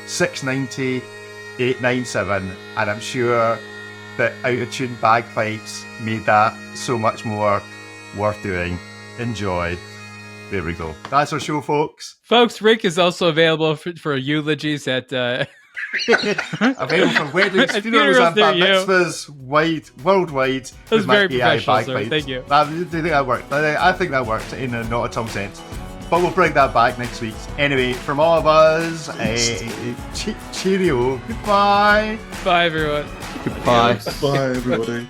A: 690 897, and I'm sure that out-of-tune bagpipes made that so much more worth doing. Enjoy. There we go. That's our show, folks.
C: Folks, Rick is also available for eulogies at
A: available for weddings, funerals, and bat mitzvahs worldwide.
C: That was very
A: AI
C: professional, sir.
A: bagpipes.
C: Thank you.
A: Do you think that worked? I think that worked in a not at all sense. But we'll bring that back next week. Anyway, from all of us, cheerio. Goodbye.
C: Bye, everyone.
F: Goodbye.
E: Bye, everybody.